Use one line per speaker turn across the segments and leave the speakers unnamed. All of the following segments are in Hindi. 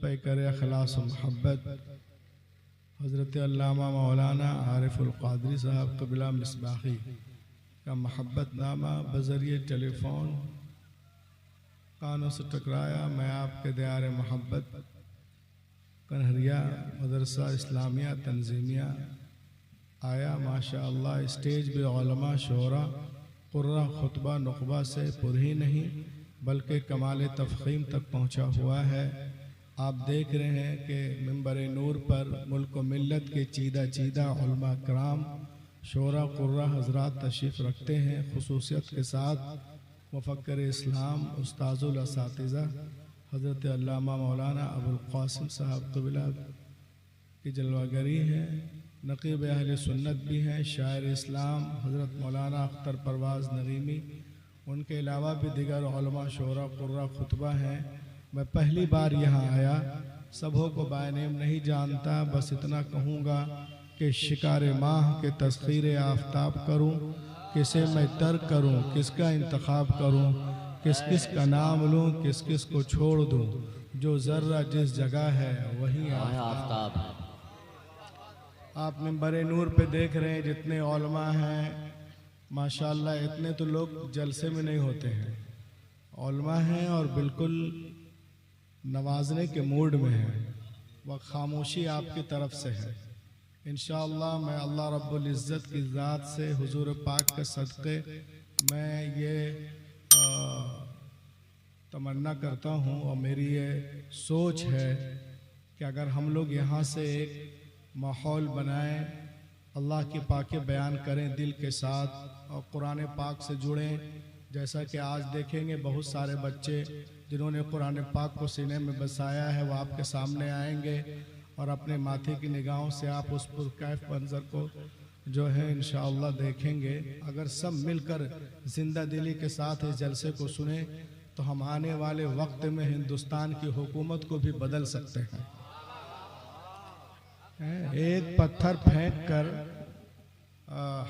पे करे अखलास मोहब्बत हज़रत अल्लामा मौलाना आरिफुल क़ादरी साहब क़िबला मिसबाही का मोहब्बत नामा बज़रिए टेलीफ़ोन कानों से टकराया। मैं आपके दयार मोहब्बत कन्हरिया मदरसा इस्लामिया तंजीमिया आया। माशा अल्लाह स्टेज पे उलमा शोरा कुर्रा खुतबा नुक़बा से पुर ही नहीं बल्कि कमाल तफ़ख़ीम तक पहुँचा हुआ है। आप देख रहे हैं कि मिंबर नूर पर मुल्क व मिल्लत के चीदा चीदा उलमा कराम शोरा कुर्रा हज़रात तशरीफ़ रखते हैं। खुसूसियत के साथ मुफ़क्किर इस्लाम उस्ताज़ुल असातिज़ा हज़रत अल्लामा मौलाना अबुल क़ासिम साहब क़िबला की जलवागरी है। नक़ीब अहले सुन्नत भी हैं। शायर इस्लाम हज़रत मौलाना अख्तर परवाज़ नगीमी, उनके अलावा भी दिगर उलमा शोरा कुर्रा खुतबा हैं। मैं पहली बार यहाँ आया, सबों को बायनेम नहीं जानता, बस इतना कहूँगा कि शिकार माह के तस्ख़ीर आफ्ताब करूँ, किसे मैं तर्क करूँ, किसका इंतखाब करूँ, किस किस का नाम लूँ, किस किस को छोड़ दूँ, जो ज़र्रा जिस जगह है वहीं आफ्ताब है। आप मिंबर नूर पे देख रहे हैं जितने उलमा हैं माशाअल्लाह, इतने तो लोग जलसे में नहीं होते हैं। उलमा हैं और बिल्कुल नवाजने के मूड में है। वह खामोशी आपकी तरफ से है। इंशाअल्लाह मैं अल्लाह रब्बुल इज़्ज़त की ज़ात से हुजूर पाक के सदक़े मैं ये तमन्ना करता हूँ और मेरी ये सोच है कि अगर हम लोग यहाँ से एक माहौल बनाएं, अल्लाह की पाके बयान करें दिल के साथ और कुरान पाक से जुड़ें। जैसा कि आज देखेंगे बहुत सारे बच्चे जिन्होंने कुरान पाक को सीने में बसाया है, वो आपके सामने आएंगे और अपने माथे की निगाहों से आप उस पुरकैफ मंजर को जो है इंशाअल्लाह देखेंगे। अगर सब मिलकर जिंदा दिली के साथ इस जलसे को सुने तो हम आने वाले वक्त में हिंदुस्तान की हुकूमत को भी बदल सकते हैं। एक पत्थर फेंक कर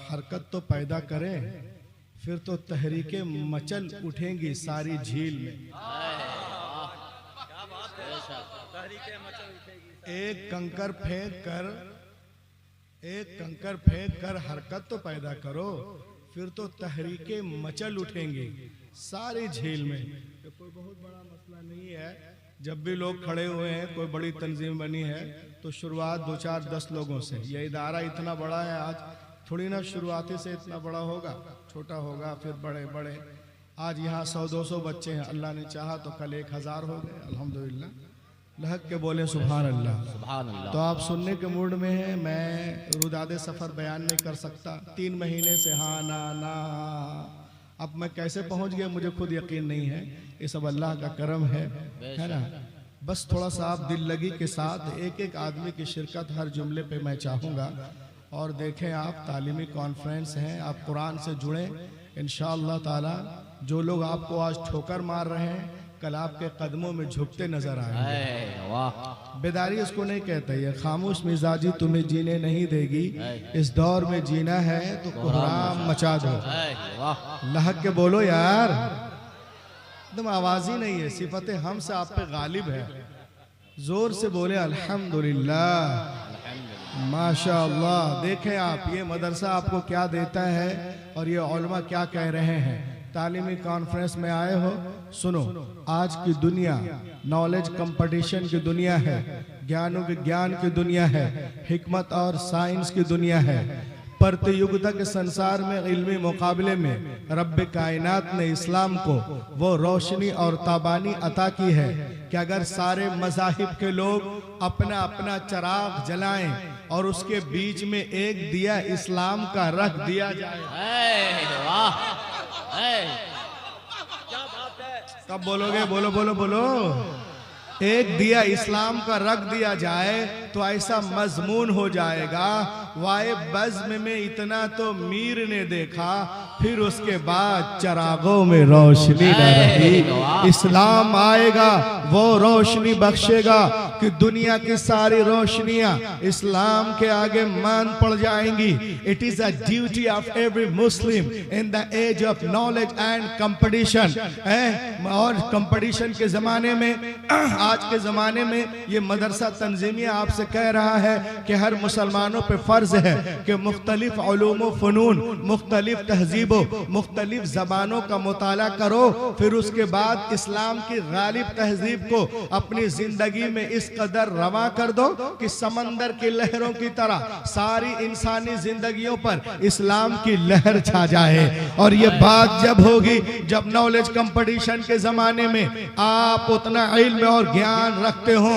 हरकत तो पैदा करें, फिर तो तहरीकें मचल उठेंगी सारी झील में। एक कंकर फेंक कर हरकत तो पैदा करो, फिर तो तहरीकें मचल उठेंगी सारी झील में। तो कोई बहुत बड़ा मसला नहीं है। जब भी लोग खड़े हुए हैं, कोई बड़ी तंजीम बनी है तो शुरुआत 2 4 10 लोगों से। यह इदारा इतना बड़ा है, आज थोड़ी ना शुरुआती से इतना बड़ा होगा, छोटा होगा फिर बड़े बड़े। आज यहाँ 100-200 बच्चे हैं, अल्लाह ने चाहा तो कल 1000 हो गए। अल्हम्दुलिल्लाह, लहक के बोले सुभान अल्लाह, सुभान अल्लाह। तो आप सुनने के मूड में हैं। मैं रुदादे सफ़र बयान नहीं कर सकता। 3 महीने से हाँ ना ना, अब मैं कैसे पहुँच गया मुझे खुद यकीन नहीं है। ये सब अल्लाह का करम है ना। बस थोड़ा सा आप दिल लगी के साथ एक एक आदमी की शिरकत हर जुमले पे मैं चाहूँगा। और देखें आप तालीमी कॉन्फ्रेंस हैं, आप कुरान से जुड़ें इंशाअल्लाह ताला। जो लोग आपको आज ठोकर मार रहे हैं कल आपके कदमों में झुकते नजर आएंगे। बेदारी इसको नहीं कहते, ये खामोश मिजाजी तुम्हें जीने नहीं देगी। इस दौर में जीना है तो कोहराम मचा दो। लहक के बोलो यार, एकदम आवाज ही नहीं है, सिफत हम से आप पे गालिब है। जोर से बोले अल्हम्दुलिल्लाह, माशाअल्लाह। देखें आप ये मदरसा आपको क्या देता है और ये उलमा क्या कह रहे हैं। तालीमी कॉन्फ्रेंस में आए हो, सुनो। आज की दुनिया नॉलेज कंपटीशन की दुनिया है, ज्ञानों के ज्ञान की दुनिया है, हिकमत और साइंस की दुनिया है। प्रतियोगिता के संसार में इल्मी मुकाबले में रब्बे कायनात ने इस्लाम को वो रोशनी और ताबानी अता की है कि अगर सारे मज़ाहिब के लोग अपना अपना चिराग जलाएं और उसके बीच में एक दिया इस्लाम का रख दिया जाए। वाह, कब बोलोगे? बोलो बोलो बोलो। एक दिया इस्लाम का रख दिया जाए तो ऐसा मजमून हो जाएगा, वाए बज़्म में इतना तो मीर ने देखा, फिर उसके बाद चरागों में रोशनी न रही। इस्लाम आएगा, वो रोशनी बख्शेगा कि दुनिया की सारी रोशनियां इस्लाम के आगे मान पड़ जाएंगी। It is a duty of every Muslim in the age of knowledge and competition. और कंपटीशन के जमाने में, आज के जमाने में ये मदरसा तंजीमिया आपसे कह रहा है कि हर मुसलमानों पे फर्ज है कि मुख्तलिफ उलूम व फनून, मुख्तलिफ तहजीबों, मुख्तलिफ जबानों का मुताला करो। फिर उसके बाद इस्लाम की गालिब तहजीब को अपनी जिंदगी में इस कदर रवा कर दो कि समंदर की लहरों की तरह सारी इंसानी जिंदगियों पर इस्लाम की लहर छा जाए। और ये बात जब होगी जब नॉलेज कंपटीशन के जमाने में आप उतना इल्म और ज्ञान रखते हो।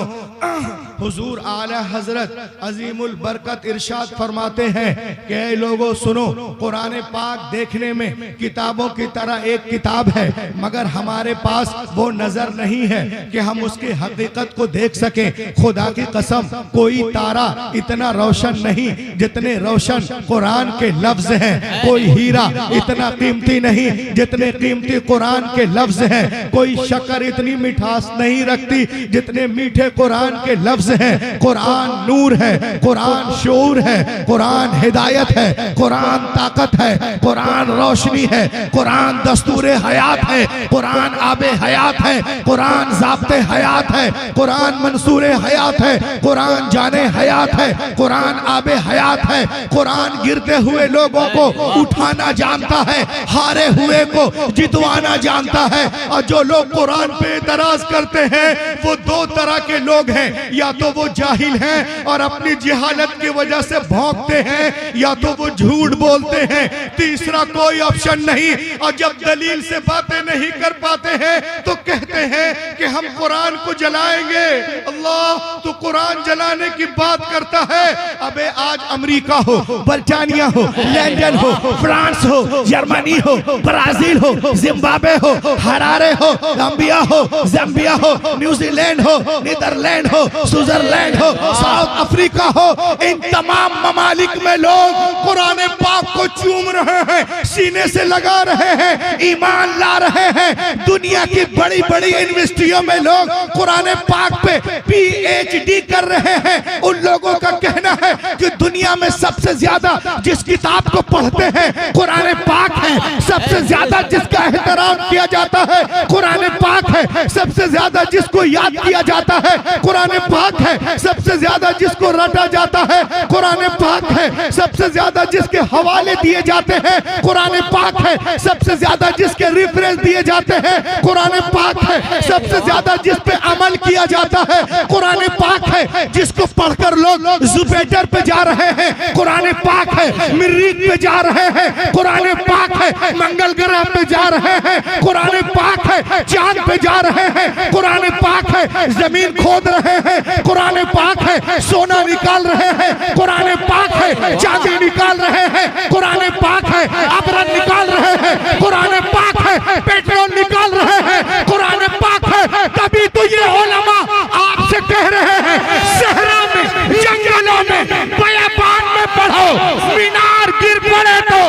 हुजूर आला हजरत अजीमुल बरकत इरशाद फरमाते हैं कि ऐ लोगों सुनो, कुरान पाक देखने में किताबों की तरह एक किताब है, मगर हमारे पास वो नजर नहीं है कि हम उसकी हकीकत को देख सके। खुदा की कसम, कोई तारा इतना रोशन नहीं जितने रोशन कुरान के लफ्ज हैं। कोई हीरा इतना कीमती नहीं जितने कीमती कुरान के लफ्ज हैं। कोई शक्कर इतनी मिठास नहीं रखती जितने मीठे कुरान के लफ्ज हैं। कुरान नूर है, कुरान शऊर है, कुरान हिदायत है, कुरान ताकत है, कुरान रोशनी है, कुरान दस्तूरे हयात है, कुरान आबे हयात है, कुरान ज़ाब्ते हयात है, कुरान मंसूरे हयात है, कुरान जाने हयात है, कुरान आबे हयात है। कुरान गिरते हुए लोगों को उठाना जानता है, हारे हुए को जितवाना जानता है। और जो लोग कुरान पे एतराज करते हैं वो दो तरह के लोग हैं, या तो वो जाहिल हैं और अपनी जहालत की वजह से भौंकते हैं, या तो वो झूठ बोलते हैं। तीसरा कोई ऑप्शन नहीं। और जब दलील से बातें नहीं कर पाते हैं तो कहते हैं कि हम कुरान को जलाएंगे। अल्लाह, तो कुरान जलाने की बात करता है। अबे आज अमेरिका हो, बर्तानिया हो, लंदन हो, फ्रांस हो, जर्मनी हो, ब्राजील हो, जिम्बाब्वे हो, हरारे हो, गाम्बिया हो, ज़ाम्बिया हो, न्यूजीलैंड हो, नीदरलैंड हो, स्विट्जरलैंड हो, साउथ अफ्रीका हो, इन तमाम ममालिक में लोग कुरान पाक को चूम रहे हैं, सीने से लगा रहे हैं, ईमान ला रहे हैं। दुनिया की बड़ी बड़ी यूनिवर्सिटियों में लोग कुरान पाक पे PhD कर रहे हैं। उन लोगों का कहना है कि दुनिया में सबसे ज्यादा जिस किताब को पढ़ते हैं कुरान पाक है, सबसे ज्यादा जिसका एहतराम किया जाता है कुरान पाक है, सबसे ज्यादा जिसको याद किया जाता है कुरान पाक है, सबसे ज्यादा जिसको रटा जाता है कुरान पाक है, सबसे ज्यादा जिसके हवाले दिए जाते हैं कुरान पाक है, सबसे ज्यादा जिसके रेफरेंस दिए जाते हैं कुरान पाक है, सबसे ज्यादा जिस पे अमल किया जाता है कुरान पाक है। जिसको पढ़कर लोग जुपिटर पे जा रहे हैं कुरान पाक है, मरीख पे जा रहे हैं कुरान पाक है, मंगल ग्रह पे जा रहे हैं कुरान पाक है, चांद पे जा रहे हैं कुरान पाक है, जमीन खोद रहे हैं कुरान पाक है, सोना निकाल रहे हैं कुरान पाक है, चांदी निकाल रहे हैं कुरान पाक है, अबरन निकाल रहे हैं कुरान पाक है, पेट्रोल निकाल रहे हैं कुरान पाक है। तभी तो ये उलमा आपसे कह रहे हैं सहरा में, जंगलों में, बयाबान में पढ़ो, मीनार गिर पड़े तो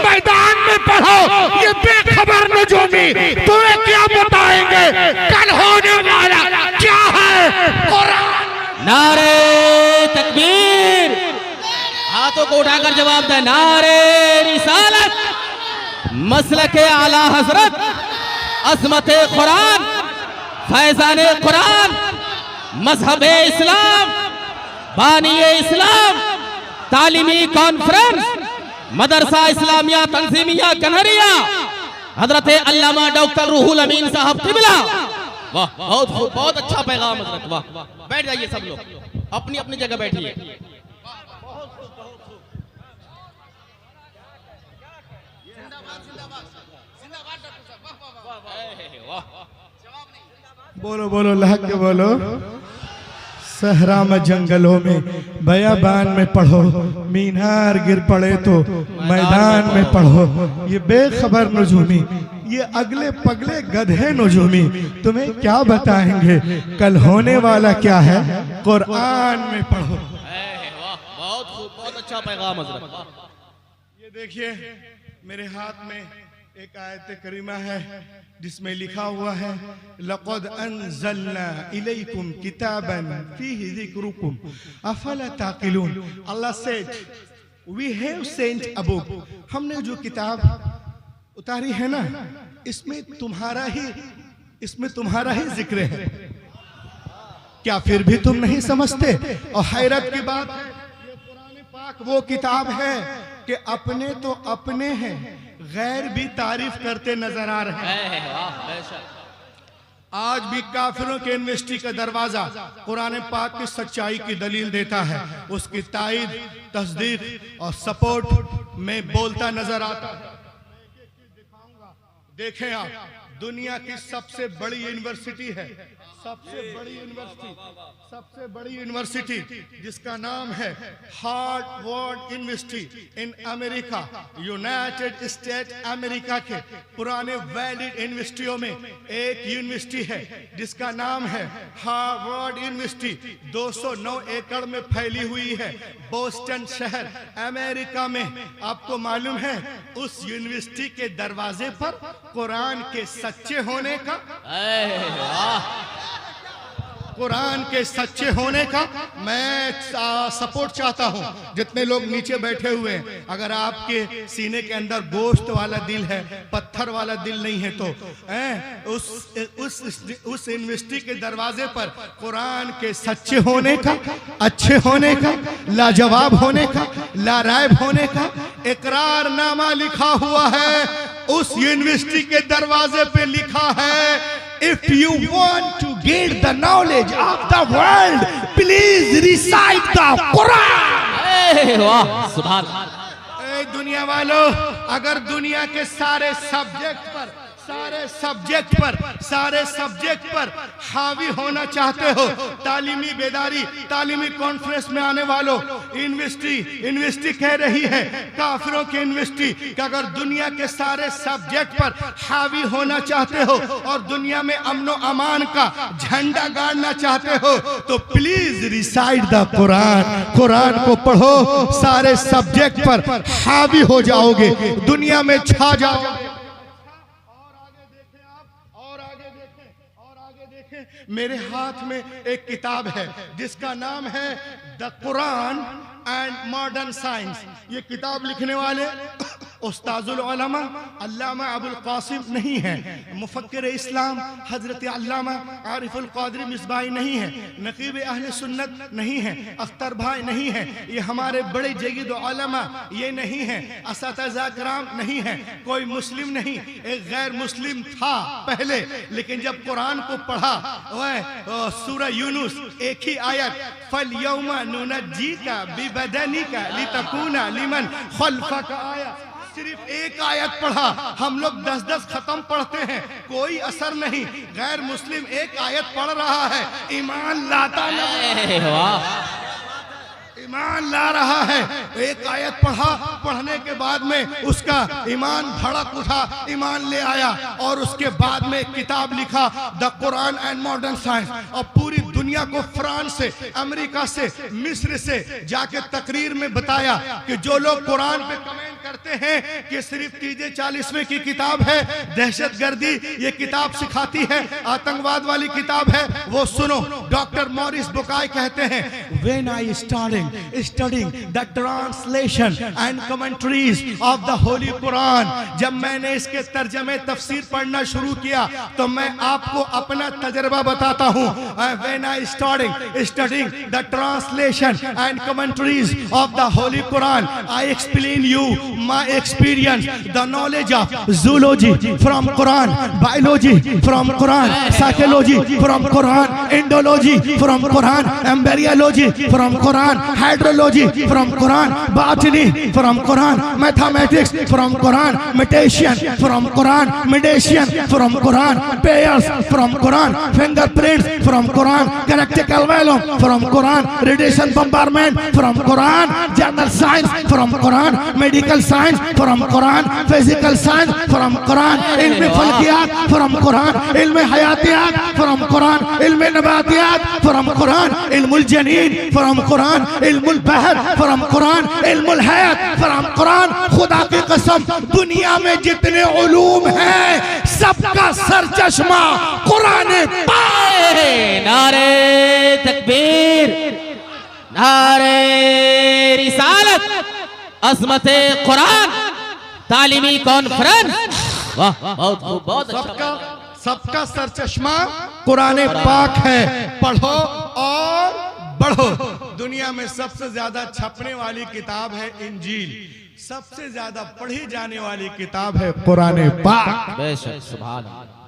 मैदान में पढ़ो। ये बेखबर नजूमी तुम्हें क्या बताएंगे कल होने वाला क्या है कुरान।
नारे तकबीर, हाथों को उठाकर जवाब दे। नारे रिसालत, मसलके आला हजरत, अज़मते कुरान, फैज़ाने कुरान, मजहबे इस्लाम, बानिए इस्लाम, तालीमी कॉन्फ्रेंस, मदरसा इस्लामिया तंजीमिया कन्हरिया, हजरत अल्लामा डॉक्टर रूहुल अमीन साहब किबला। वाह, बहुत खूब, बहुत अच्छा पैगाम हजरत। वाह, बैठ जाइए सब लोग, अपनी अपनी जगह बैठिए।
बोलो बोलो लहक के बोलो। सहरा में, जंगलों में, बयाबान में पढ़ो, मीनार गिर पड़े तो मैदान में पढ़ो। ये बेखबर नजूमी, ये अगले पगले गधे नजूमी तुम्हें क्या बताएंगे कल होने वाला क्या है कुरान में पढ़ो।
बहुत खूब, बहुत अच्छा पैगाम हजरत।
ये देखिए मेरे हाथ में एक आयत करीमा है जिसमें लिखा हुआ है लक़द अंज़लना इलैकुम किताबन फीही ज़िक्रुकुम अफ़ला ताक़िलून। Allah said we have sent a book, हमने जो किताब उतारी है ना इसमें तुम्हारा ही जिक्र है। क्या फिर भी तुम नहीं समझते? और हैरत की बात है ये कुरान पाक वो किताब है कि अपने तो अपने हैं, गैर भी तारीफ करते नजर आ रहे हैं। आज भी काफिरों के यूनिवर्सिटी का दरवाजा कुरान पाक की सच्चाई की दलील देता है, उसकी तायद, तस्दीक और सपोर्ट में बोलता नजर आता है। देखें आप, दुनिया की सबसे बड़ी यूनिवर्सिटी है, सबसे बड़ी यूनिवर्सिटी जिसका नाम है Harvard university in America, United state America के पुराने वैलिड यूनिवर्सिटियों में एक यूनिवर्सिटी है जिसका नाम है हार्वर्ड यूनिवर्सिटी। 209 एकड़ में फैली हुई है बोस्टन शहर अमेरिका में। आपको मालूम है उस यूनिवर्सिटी के दरवाजे पर कुरान के सच्चे होने का मैं सपोर्ट चाहता हूं। जितने लोग नीचे बैठे हुए हैं, अगर आपके सीने के अंदर गोश्त वाला दिल है, पत्थर वाला दिल नहीं है तो उस यूनिवर्सिटी के दरवाजे पर कुरान के सच्चे होने का, अच्छे होने का, लाजवाब होने का, लारायब होने का इकरारनामा लिखा हुआ है। उस यूनिवर्सिटी के दरवाजे पे लिखा है If you want to get the knowledge of the world, please recite the Quran.
वाह सुभान अल्लाह।
दुनिया वालों, अगर दुनिया के सारे सब्जेक्ट पर हावी होना चाहते हो, तालीमी बेदारी, तालीमी कॉन्फ्रेंस में आने वालों, यूनिवर्सिटी कह रही है काफिरों की यूनिवर्सिटी कि अगर दुनिया के सारे सब्जेक्ट पर हावी होना चाहते हो और दुनिया में अमनो अमान का झंडा गाड़ना चाहते हो तो प्लीज रिसाइट द कुरान को पढ़ो, सारे सब्जेक्ट पर हावी हो जाओगे, दुनिया में छा जाओगे। मेरे हाथ में एक किताब है जिसका नाम है the Quran and modern science. ये किताब लिखने वाले उस्ताजुल उलमा अल्लामा अबुल कासिम नहीं है, मुफक्किर इस्लाम हजरत अल्लामा आरिफुल क़ादरी मिसबाही नहीं है, नकीब अहले सुन्नत नहीं है, अख्तर भाई नहीं है, ये हमारे बड़े जयीद उलमा ये नहीं है, असातिज़ा किराम नहीं है, कोई मुस्लिम नहीं, एक गैर मुस्लिम था पहले, लेकिन जब कुरान को पढ़ा वह सूरह यूनुस एक ही आयत फल यौमा नुनज्जीका बिबदनिका लितकूना लिमन खल्फका आया, सिर्फ एक आयत पढ़ा। हम लोग 10-10 खत्म पढ़ते हैं, कोई असर नहीं। गैर मुस्लिम एक आयत पढ़ रहा है, ईमान लाता नहीं, ईमान ला रहा है। एक आयत पढ़ा, पढ़ने के बाद में उसका ईमान भड़क उठा, ईमान ले आया और उसके बाद में किताब लिखा the Quran and modern science. और पूरी दुनिया को फ्रांस से, अमेरिका से, मिस्र से जाके तकरीर में बताया कि जो लोग कुरान पे कमेंट करते हैं कि सिर्फ 40वें की किताब है, दहशतगर्दी ये किताब सिखाती है, आतंकवाद वाली किताब है, वो सुनो। डॉक्टर मॉरिस बुकाई कहते हैं When I started studying the translation and commentaries of the Holy Quran, जब मैंने इसके तर्जमे तफसीर पढ़ना शुरू किया तो मैं आपको अपना तजर्बा बताता हूँ। When I started studying the translation and commentaries of the Holy Quran, I explain you my experience, the knowledge of zoology from Quran, biology from Quran, psychology from Quran, Indology from Quran, embryology from Quran, hydrology from Quran, botany from Quran, mathematics from Quran, meditation from Quran, mediation from Quran, prayers from Quran, fingerprints from Quran,
critical value from Quran, radiation bombardment from Quran, general science from Quran, medical science from Quran, physical science from Quran, ilm falkiyat from Quran, ilm hayatiyat from Quran, ilm nabatiyat from Quran, ilm al-janin from Quran, ilm al-bahr from Quran, ilm al-hayat from Quran. खुदा की कसम दुनिया में जितने उलूम हैं सबका सरचश्मा कुरान पाक।
नारे तकबीर, नारे रिसालत, अज़मते कुरान, तालीमी कॉन्फ्रेंस। वाह, बहुत खूब, बहुत अच्छा।
सबका सरचश्मा कुरान पाक है। पढ़ो और बढ़ो। दुनिया में सबसे ज्यादा छपने वाली किताब है इंजील, सबसे ज्यादा पढ़ी जाने वाली किताब है कुरान पाक।
बेशक, सुभान अल्लाह।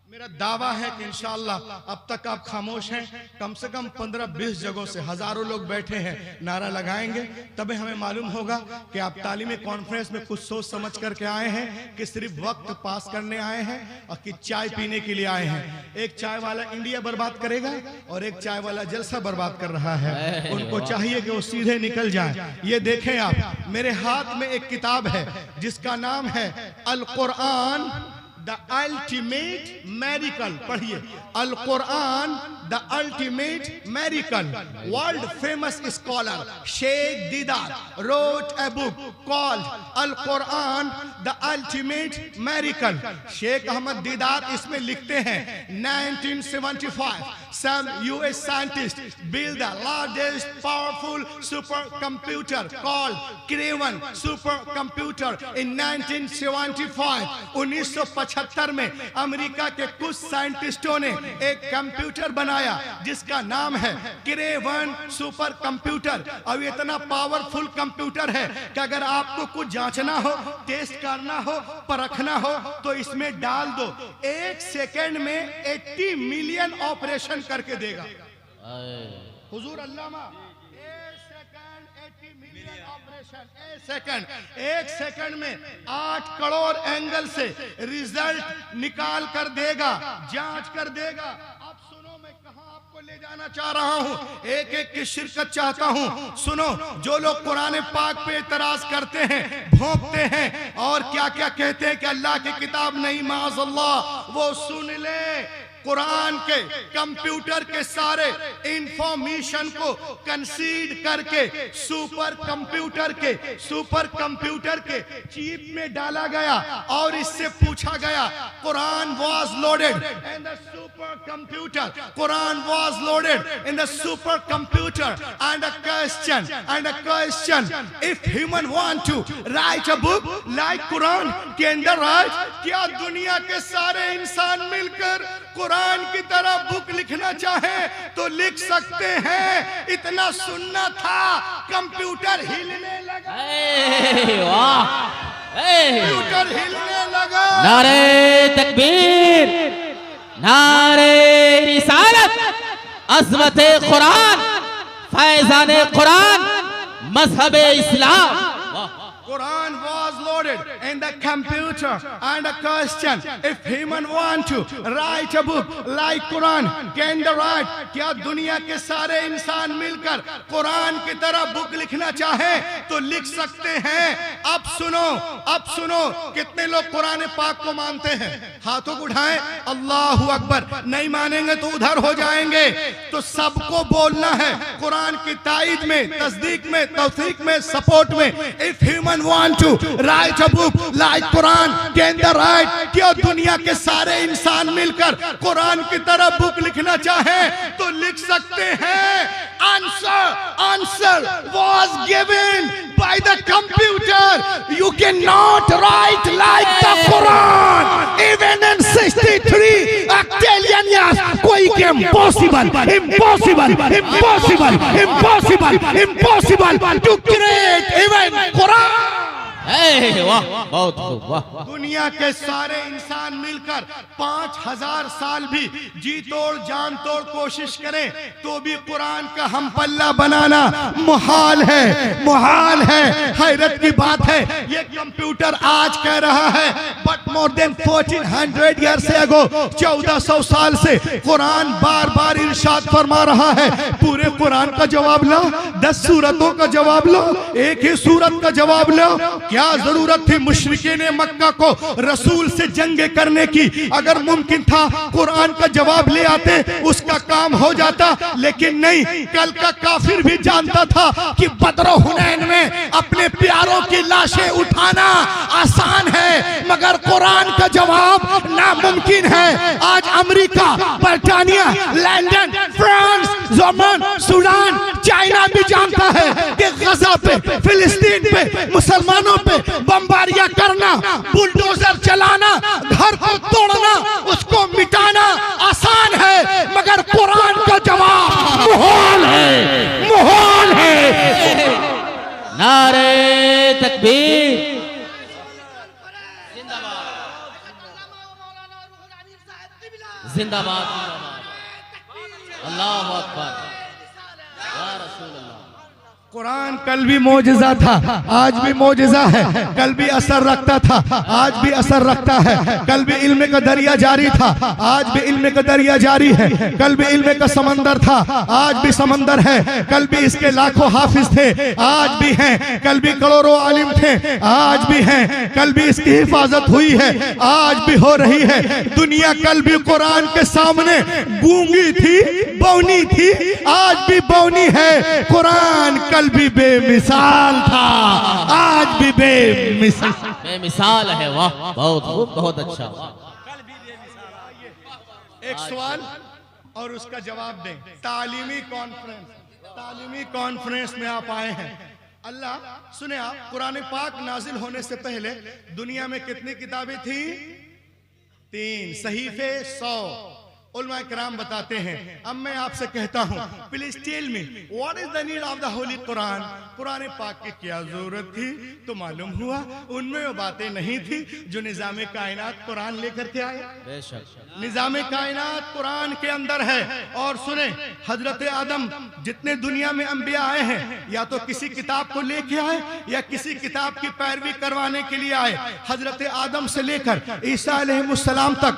मेरा दावा है कि इंशाअल्लाह अब तक आप खामोश हैं, कम से कम 15-20 जगहों से हजारों लोग बैठे हैं, नारा लगाएंगे तभी हमें मालूम होगा कि आप तालीमी कॉन्फ्रेंस में कुछ सोच समझ करके आए हैं कि सिर्फ वक्त पास करने आए हैं और कि चाय पीने के लिए आए हैं। एक चाय वाला इंडिया बर्बाद करेगा और एक चाय वाला जलसा बर्बाद कर रहा है। उनको चाहिए कि वो सीधे निकल जाए। ये देखें आप, मेरे हाथ में एक किताब है जिसका नाम है Al Quran the ultimate miracle. पढ़िए, Al Quran the ultimate miracle. World famous scholar Sheikh Deedat wrote a book called Al Quran the ultimate miracle. Sheikh Ahmed Deedat इसमें लिखते हैं 1975 some US scientists built the largest powerful supercomputer called Craven supercomputer in 1975। 1975 में अमेरिका के कुछ साइंटिस्टों ने एक कंप्यूटर बनाया जिसका नाम है क्रेवन सुपर कंप्यूटर। और इतना पावरफुल कंप्यूटर है कि अगर आपको कुछ जांचना हो, टेस्ट करना हो, परखना हो तो इसमें डाल दो, 1 सेकंड में 80 मिलियन ऑपरेशन करके देगा। हुजूर अल्लामा 1 सेकंड में 8 करोड़ एंगल से रिजल्ट निकाल कर देगा, जांच कर देगा। अब सुनो, मैं कहां आपको ले जाना चाह रहा हूं, एक एक की शिरकत चाहता हूं। सुनो, जो लोग कुरान पाक पे इतराज करते हैं, भोंकते हैं और क्या क्या कहते हैं कि अल्लाह की किताब नहीं, माज़अल्लाह, वो सुन ले। कुरान के कंप्यूटर के सारे इंफॉर्मेशन को कंसीड करके सुपर कंप्यूटर के चिप में डाला गया और इससे पूछा गया, Quran was loaded in the super computer, Quran was loaded in the super computer and a question if human want to write a book like Quran के अंदर राइट, क्या दुनिया के सारे इंसान मिलकर कुरान की तरह बुक लिखना चाहे तो लिख सकते हैं? इतना सुनना था, कंप्यूटर हिलने लगा।
वाह,
कंप्यूटर हिलने लगा।
नारे तकबीर, नारे रिसालत, अज़मते कुरान, फैज़ाने कुरान, मज़हबे इस्लाम।
Quran was loaded in the computer and a question if human want to write a book like Quran can they write, क्या दुनिया के सारे इंसान मिलकर कुरान की तरह बुक लिखना चाहे तो लिख सकते हैं? अब सुनो कितने लोग कुरान पाक को मानते हैं? हाथों को उठाएं, अल्लाहु अकबर। नहीं मानेंगे तो उधर हो जाएंगे। तो सबको बोलना है कुरान की ताईद में, तस्दीक में, तौसीक में, सपोर्ट में, if human want to write a book like Quran can they write, क्या दुनिया के सारे इंसान मिलकर कुरान की तरह बुक लिखना चाहे तो लिख सकते हैं? Answer was given by the computer. You cannot write like the Quran even in 63 octillion years. कोई के impossible to create even Quran.
वाह, बहुत खूब, वाह।
दुनिया के सारे इंसान मिलकर 5000 साल भी जी तोड़ जान तोड़ कोशिश करें तो भी कुरान का हम पल्ला बनाना मुहाल है, मुहाल है। हैरत की बात है, ये कंप्यूटर आज कह रहा है, बट मोर देन 1400 ईयर से अगो, 1400 साल से कुरान बार बार इरशाद फरमा रहा है, पूरे कुरान का जवाब लो, 10 सूरतों का जवाब लो, एक ही सूरत का जवाब लो। क्या जरूरत थी मुशरिकीन मक्का को रसूल से जंग करने की? अगर मुमकिन था कुरान का जवाब ले आते, उसका काम हो जाता, लेकिन नहीं। कल का काफिर भी जानता था कि बदर हुनैन में अपने प्यारों की लाशें उठाना आसान है, मगर कुरान का जवाब नामुमकिन है। आज अमेरिका, बर्तानिया, London, France, German, Sudan, China भी जानता है कि गजा पे, फिलिस्तीन पे, मुसलमानों पे बमबारियां करना, बुलडोजर चलाना, घर को तोड़ना, उसको मिटाना आसान है, मगर कुरान का जवाब मुहाल है, मुहाल है।
नारे तकबीर, जिंदाबाद, जिंदाबाद, अल्लाहु अकबर, या रसूल अल्लाह।
कुरान कल भी मौजज़ा था, आज भी मौजज़ा है। कल भी असर रखता था, आज भी असर रखता है। कल भी इल्म का दरिया जारी था, आज भी इल्म का दरिया जारी है। कल भी इल्म का समंदर था, आज भी समंदर है। कल भी इसके लाखों हाफिज थे, आज भी हैं। कल भी करोड़ों आलिम थे, आज भी हैं। कल भी इसकी हिफाजत हुई है, आज भी हो रही है। दुनिया कल भी कुरान के सामने गूंगी थी, बौनी थी, आज भी बौनी है। कुरान कल भी बेमिसाल था, आज भी बेमिसाल,
बेमिसाल है। वाह, बहुत खूब, बहुत अच्छा।
एक सवाल और उसका जवाब दें। तालीमी कॉन्फ्रेंस में आप आए हैं। अल्लाह सुने, आप कुरान पाक नाजिल होने से पहले दुनिया में कितनी किताबें थी? 3 सहीफे 100। उलमा किराम बताते हैं। अब मैं आपसे कहता हूँ, please tell me what is the need of the holy Quran? कुरान पाक की क्या जरूरत थी? तो मालूम हुआ उनमें वो बातें नहीं थी जो निजाम कायनात कुरान लेकर के आए।
बेशक
निजाम कायनात कुरान के अंदर है। और सुने, हजरत आदम जितने दुनिया में अंबिया आए हैं, या तो किसी किताब को लेके आए या किसी किताब की पैरवी करवाने के लिए आए। हजरत आदम से लेकर ईसा अलैहिस्सलाम तक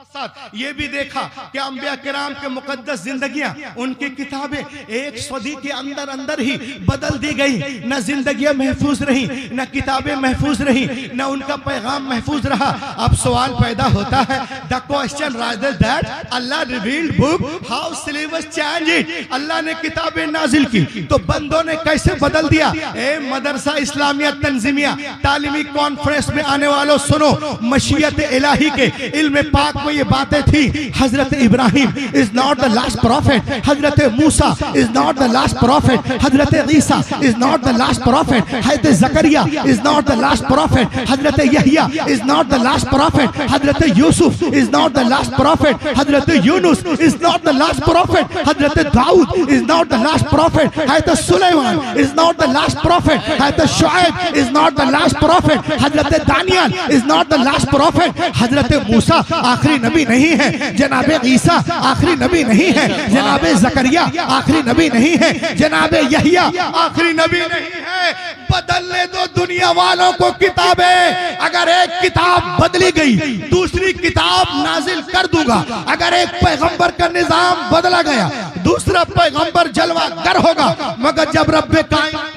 साथ ये भी देखा कि अंबिया किराम के मुकद्दस जिंदगियां, उनकी किताबें एक सदी के अंदर अंदर ही बदल दी गई। न जिंदगियां महफूज रही, न किताबें महफूज रही, न उनका पैगाम महफूज रहा। अब सवाल पैदा होता है, the question rise that Allah revealed book, how syllabus change it. अल्लाह ने किताबें नाजिल की तो बंदों ने कैसे बदल दिया? ए मदरसा इस्लामिया तंजीमिया तालीमी कॉन्फ्रेंस में आने वालों सुनो, मशीयत इलाही के इल्म पाक में ये बातें थी। Hazrat Ibrahim is not the last prophet, Hazrat Musa is not the last prophet, Hazrat Isa is not the last prophet, Hazrat Zakariya is not the last prophet, Hazrat Yahya is not the last prophet, Hazrat Yusuf is not the last prophet, Hazrat Yunus is not the last prophet, Hazrat Dawood is not the last prophet, Hazrat Sulaiman is not the last prophet, Hazrat Shuaib is not the last prophet, हजरत Daniel is not the last prophet, हजरत मूसा आखिरी नबी नहीं है, जनाबे ईसा आखिरी नबी नहीं है, जनाबे जकरिया आखिरी नबी नहीं है, जनाबे यहया आखिरी नबी नहीं है। बदलने दो दुनिया वालों को किताबें। अगर एक किताब बदली गई, दूसरी किताब नाजिल कर दूंगा। अगर एक पैगंबर का निजाम बदला गया, दूसरा पैगंबर जलवागर होगा। मगर जब रब्बे कायनात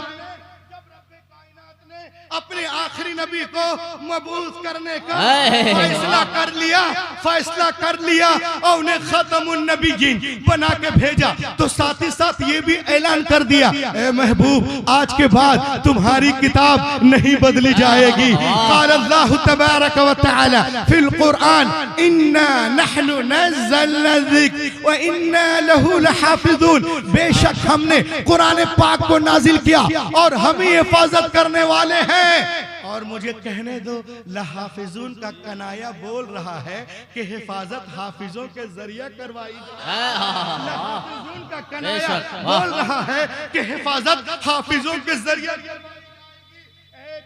अपने आखिरी नबी को मबूस करने का फैसला कर लिया और उन्हें खत्मुन नबीयीन बना के भेजा, तो साथ ही साथ ये भी ऐलान कर दिया, ए महबूब आज के बाद तुम्हारी किताब नहीं बदली जाएगी। क़ाल अल्लाहु तबारक व तआला फिल कुरान, इन्ना नहनु नज़्ज़लना ज़िक्र व इन्ना लहू लहाफ़िज़ून। बेशक हमने कुरान पाक को नाजिल किया और हम ही हिफाजत करने वाले हैं। और मुझे कहने दो, लहाफिजून का कनाया बोल रहा है कि हिफाजत हाफिजों के जरिए करवाई जाए। लहाफिजून का कनाया बोल रहा है कि हिफाजत हाफिजों के जरिए।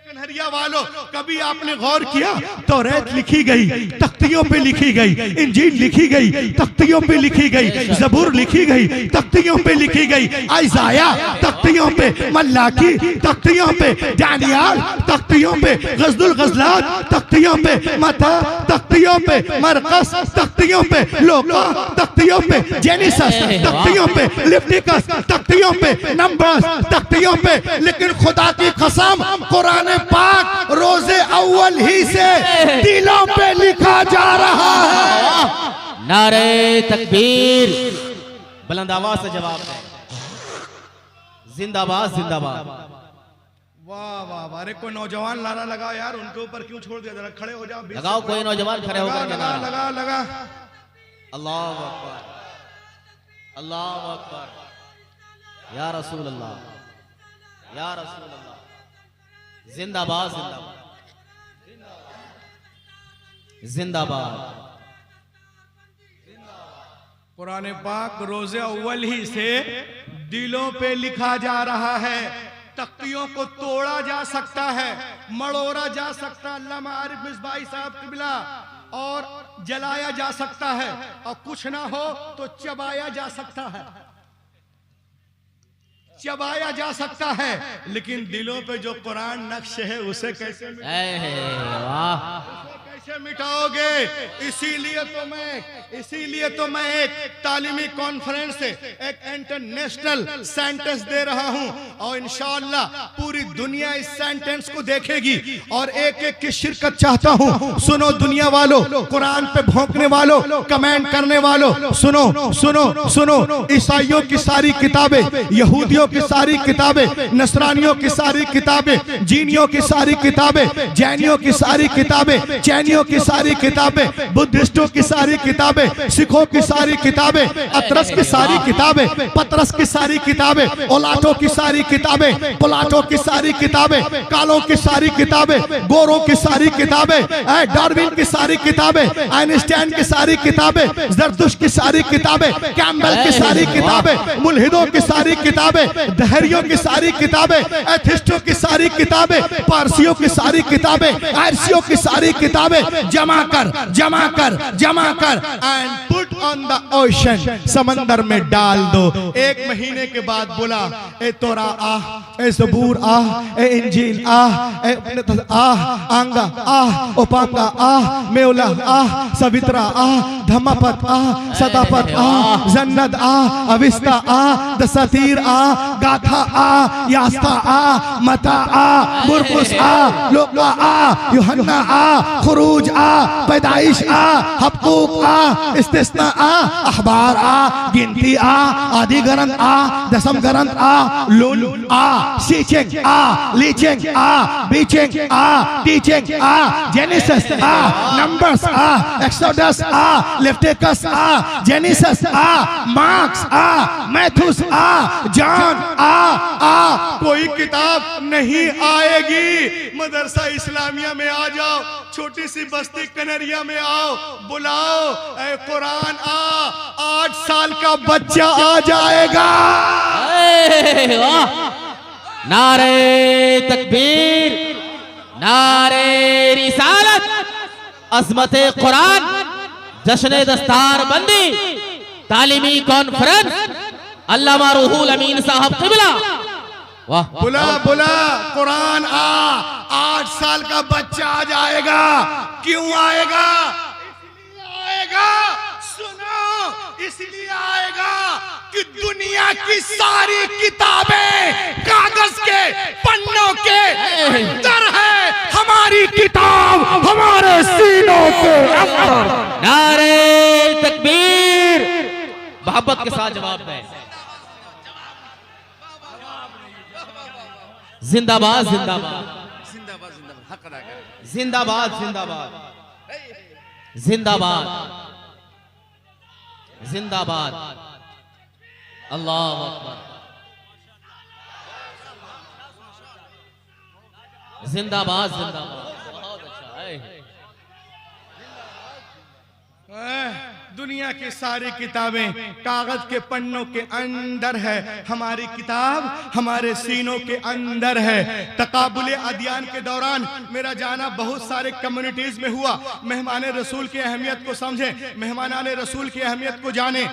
कन्हरिया वालों, कभी आपने गौर किया, तौरात लिखी गई, तख्तियों पे लिखी गई, इंजील लिखी गई, तख्तियों पे लिखी गई, ज़बूर लिखी गई, तख्तियों पे लिखी गई, आइज़ाया तख्तियों पे, मल्लाकी तख्तियों पे, दानियाल तख्तियों पे, गज़दुल गज़लात तख्तियों पे, मता तख्तियों पे, मरकस तख्तियों पे, लोका तख्तियों पे, जेनेसिस तख्तियों पे, लेविटिकस तख्तियों पे, नंबर्स तख्तियों पे। लेकिन खुदा की कसम, कुरान पाक रोजे अव्वल ही से दिलों पे लिखा जा रहा है।
नारे तकबीर, बुलंद आवाज से जवाब है। जिंदाबाद जिंदाबाद।
वाह वाह वाह। अरे कोई नौजवान नारा लगाओ यार, उनके ऊपर क्यों छोड़ दिया, जरा खड़े हो जाओ।
लगाओ कोई नौजवान खड़े होकर
लगा लगा लगा।
अल्लाह अकबर, अल्लाह अकबर, या रसूल अल्लाह, या रसूल अल्लाह। जिंदाबाद जिंदाबाद जिंदाबाद।
कुरान पाक रोजे अव्वल ही से दिलों पे लिखा जा रहा है। तख्तियों को तोड़ा जा सकता है, मड़ोड़ा जा सकता है, अल्लामा आरिफ मिसबाही साहब किबला, और जलाया जा सकता है, और कुछ ना हो तो चबाया जा सकता है, चबाया जा सकता है। लेकिन दिलों पे जो कुरान नक्श है उसे कैसे कैसे मिटाओगे? इसीलिए तो मैं एक तालीमी कॉन्फ्रेंस से एक इंटरनेशनल सेंटेंस दे रहा हूं, और इंशाअल्लाह पूरी दुनिया इस सेंटेंस को देखेगी और एक एक की शिरकत चाहता हूं। सुनो दुनिया वालों, कुरान पे भौंकने वालों, कमेंट करने वालों, सुनो सुनो सुनो। ईसाइयों की सारी किताबें, यहूदियों की सारी किताबें, नसरानियों की सारी किताबें, जीनियों की सारी किताबें, जैनियों की सारी किताबें, चैनियों की सारी किताबें, बुद्धिस्टों की सारी किताबें, सिखों की सारी किताबें, अतरस की सारी किताबें, पतरस की सारी किताबें, ओलाटो की सारी किताबें, पुलाटो की सारी किताबें, कालों की सारी किताबें, गोरों की सारी किताबें, डार्विन की सारी किताबें, आइंस्टाइन की सारी किताबें, जरदुश की सारी किताबें, कैम्बल की सारी किताबें, मुल्हिदों की सारी किताबें, दहरियों की सारी किताबें, एथिस्टों की सारी किताबें, पारसियों की सारी किताबें, आरसियों की सारी किताबें जमा कर and put on the ocean, समंदर में डाल दो। एक महीने के बाद बोला, ए तोरा आह, ए ज़बूर आह, ए इंजील आह, ए आह, आंगा आह, ओपांगा आह, मेउला आह, सवित्रा आह, धम्मपत आह, सदापत आह, जन्नत आह, अविस्ता आह, दसतीर आह, गाथा आह, यास्ता आह, मता आह, मुरकुस आह, लोका आह, यूहन्ना आह, खुरूज आह, पैदाइश आह, हबकूक आह, इस्तिस्ना आह, अखबार आह, गिनती आह, आदि ग्रंथ आह, दसम ग्रंथ आह, लून आह, सीचिंग आह, लीचिंग आह, बीचिंग आह, टीचिंग आह, जेनेसिस आह, नंबर्स आह, एक्सोडस आह, लेविटिकस आह, जेनेसिस आह, मार्क्स आह, मैथ्यूस आह, जॉन आह। कोई किताब नहीं आएगी। मदरसा इस्लामिया में आ जाओ, छोटी सी बस्ती कनरिया में आओ, बुलाओ, ऐ कुरान आ, 8 साल का बच्चा आ जाएगा।
नारे तकबीर, नारे रिसालत, अज़मत कुरान, जश्न दस्तार बंदी, तालीमी कॉन्फ्रेंस, अल्लामा रूहुल अमीन साहब किबला। वाह,
बुला बुला, कुरान आ, 8 साल का बच्चा आ जाएगा। क्यों आएगा? इसलिए आएगा, सुनो, इसलिए आएगा कि दुनिया की सारी किताबें कागज के पन्नों के अंदर है, हमारी किताब हमारे सीनों के अंदर।
नारे तकबीर, मोहब्बत के साथ जवाब दें। जिंदाबाद जिंदाबाद जिंदाबाद जिंदाबाद जिंदाबाद जिंदाबाद। अल्लाह अकबर, जिंदाबाद जिंदाबाद, बहुत अच्छा है।
दुनिया की सारी किताबें कागज के पन्नों के अंदर है, हमारी किताब हमारे सीनों के अंदर है। तकाबुल अदियान के दौरान मेरा जाना बहुत सारे कम्युनिटीज में हुआ। मेहमान रसूल की अहमियत को समझें, मेहमान रसूल की अहमियत को जाने,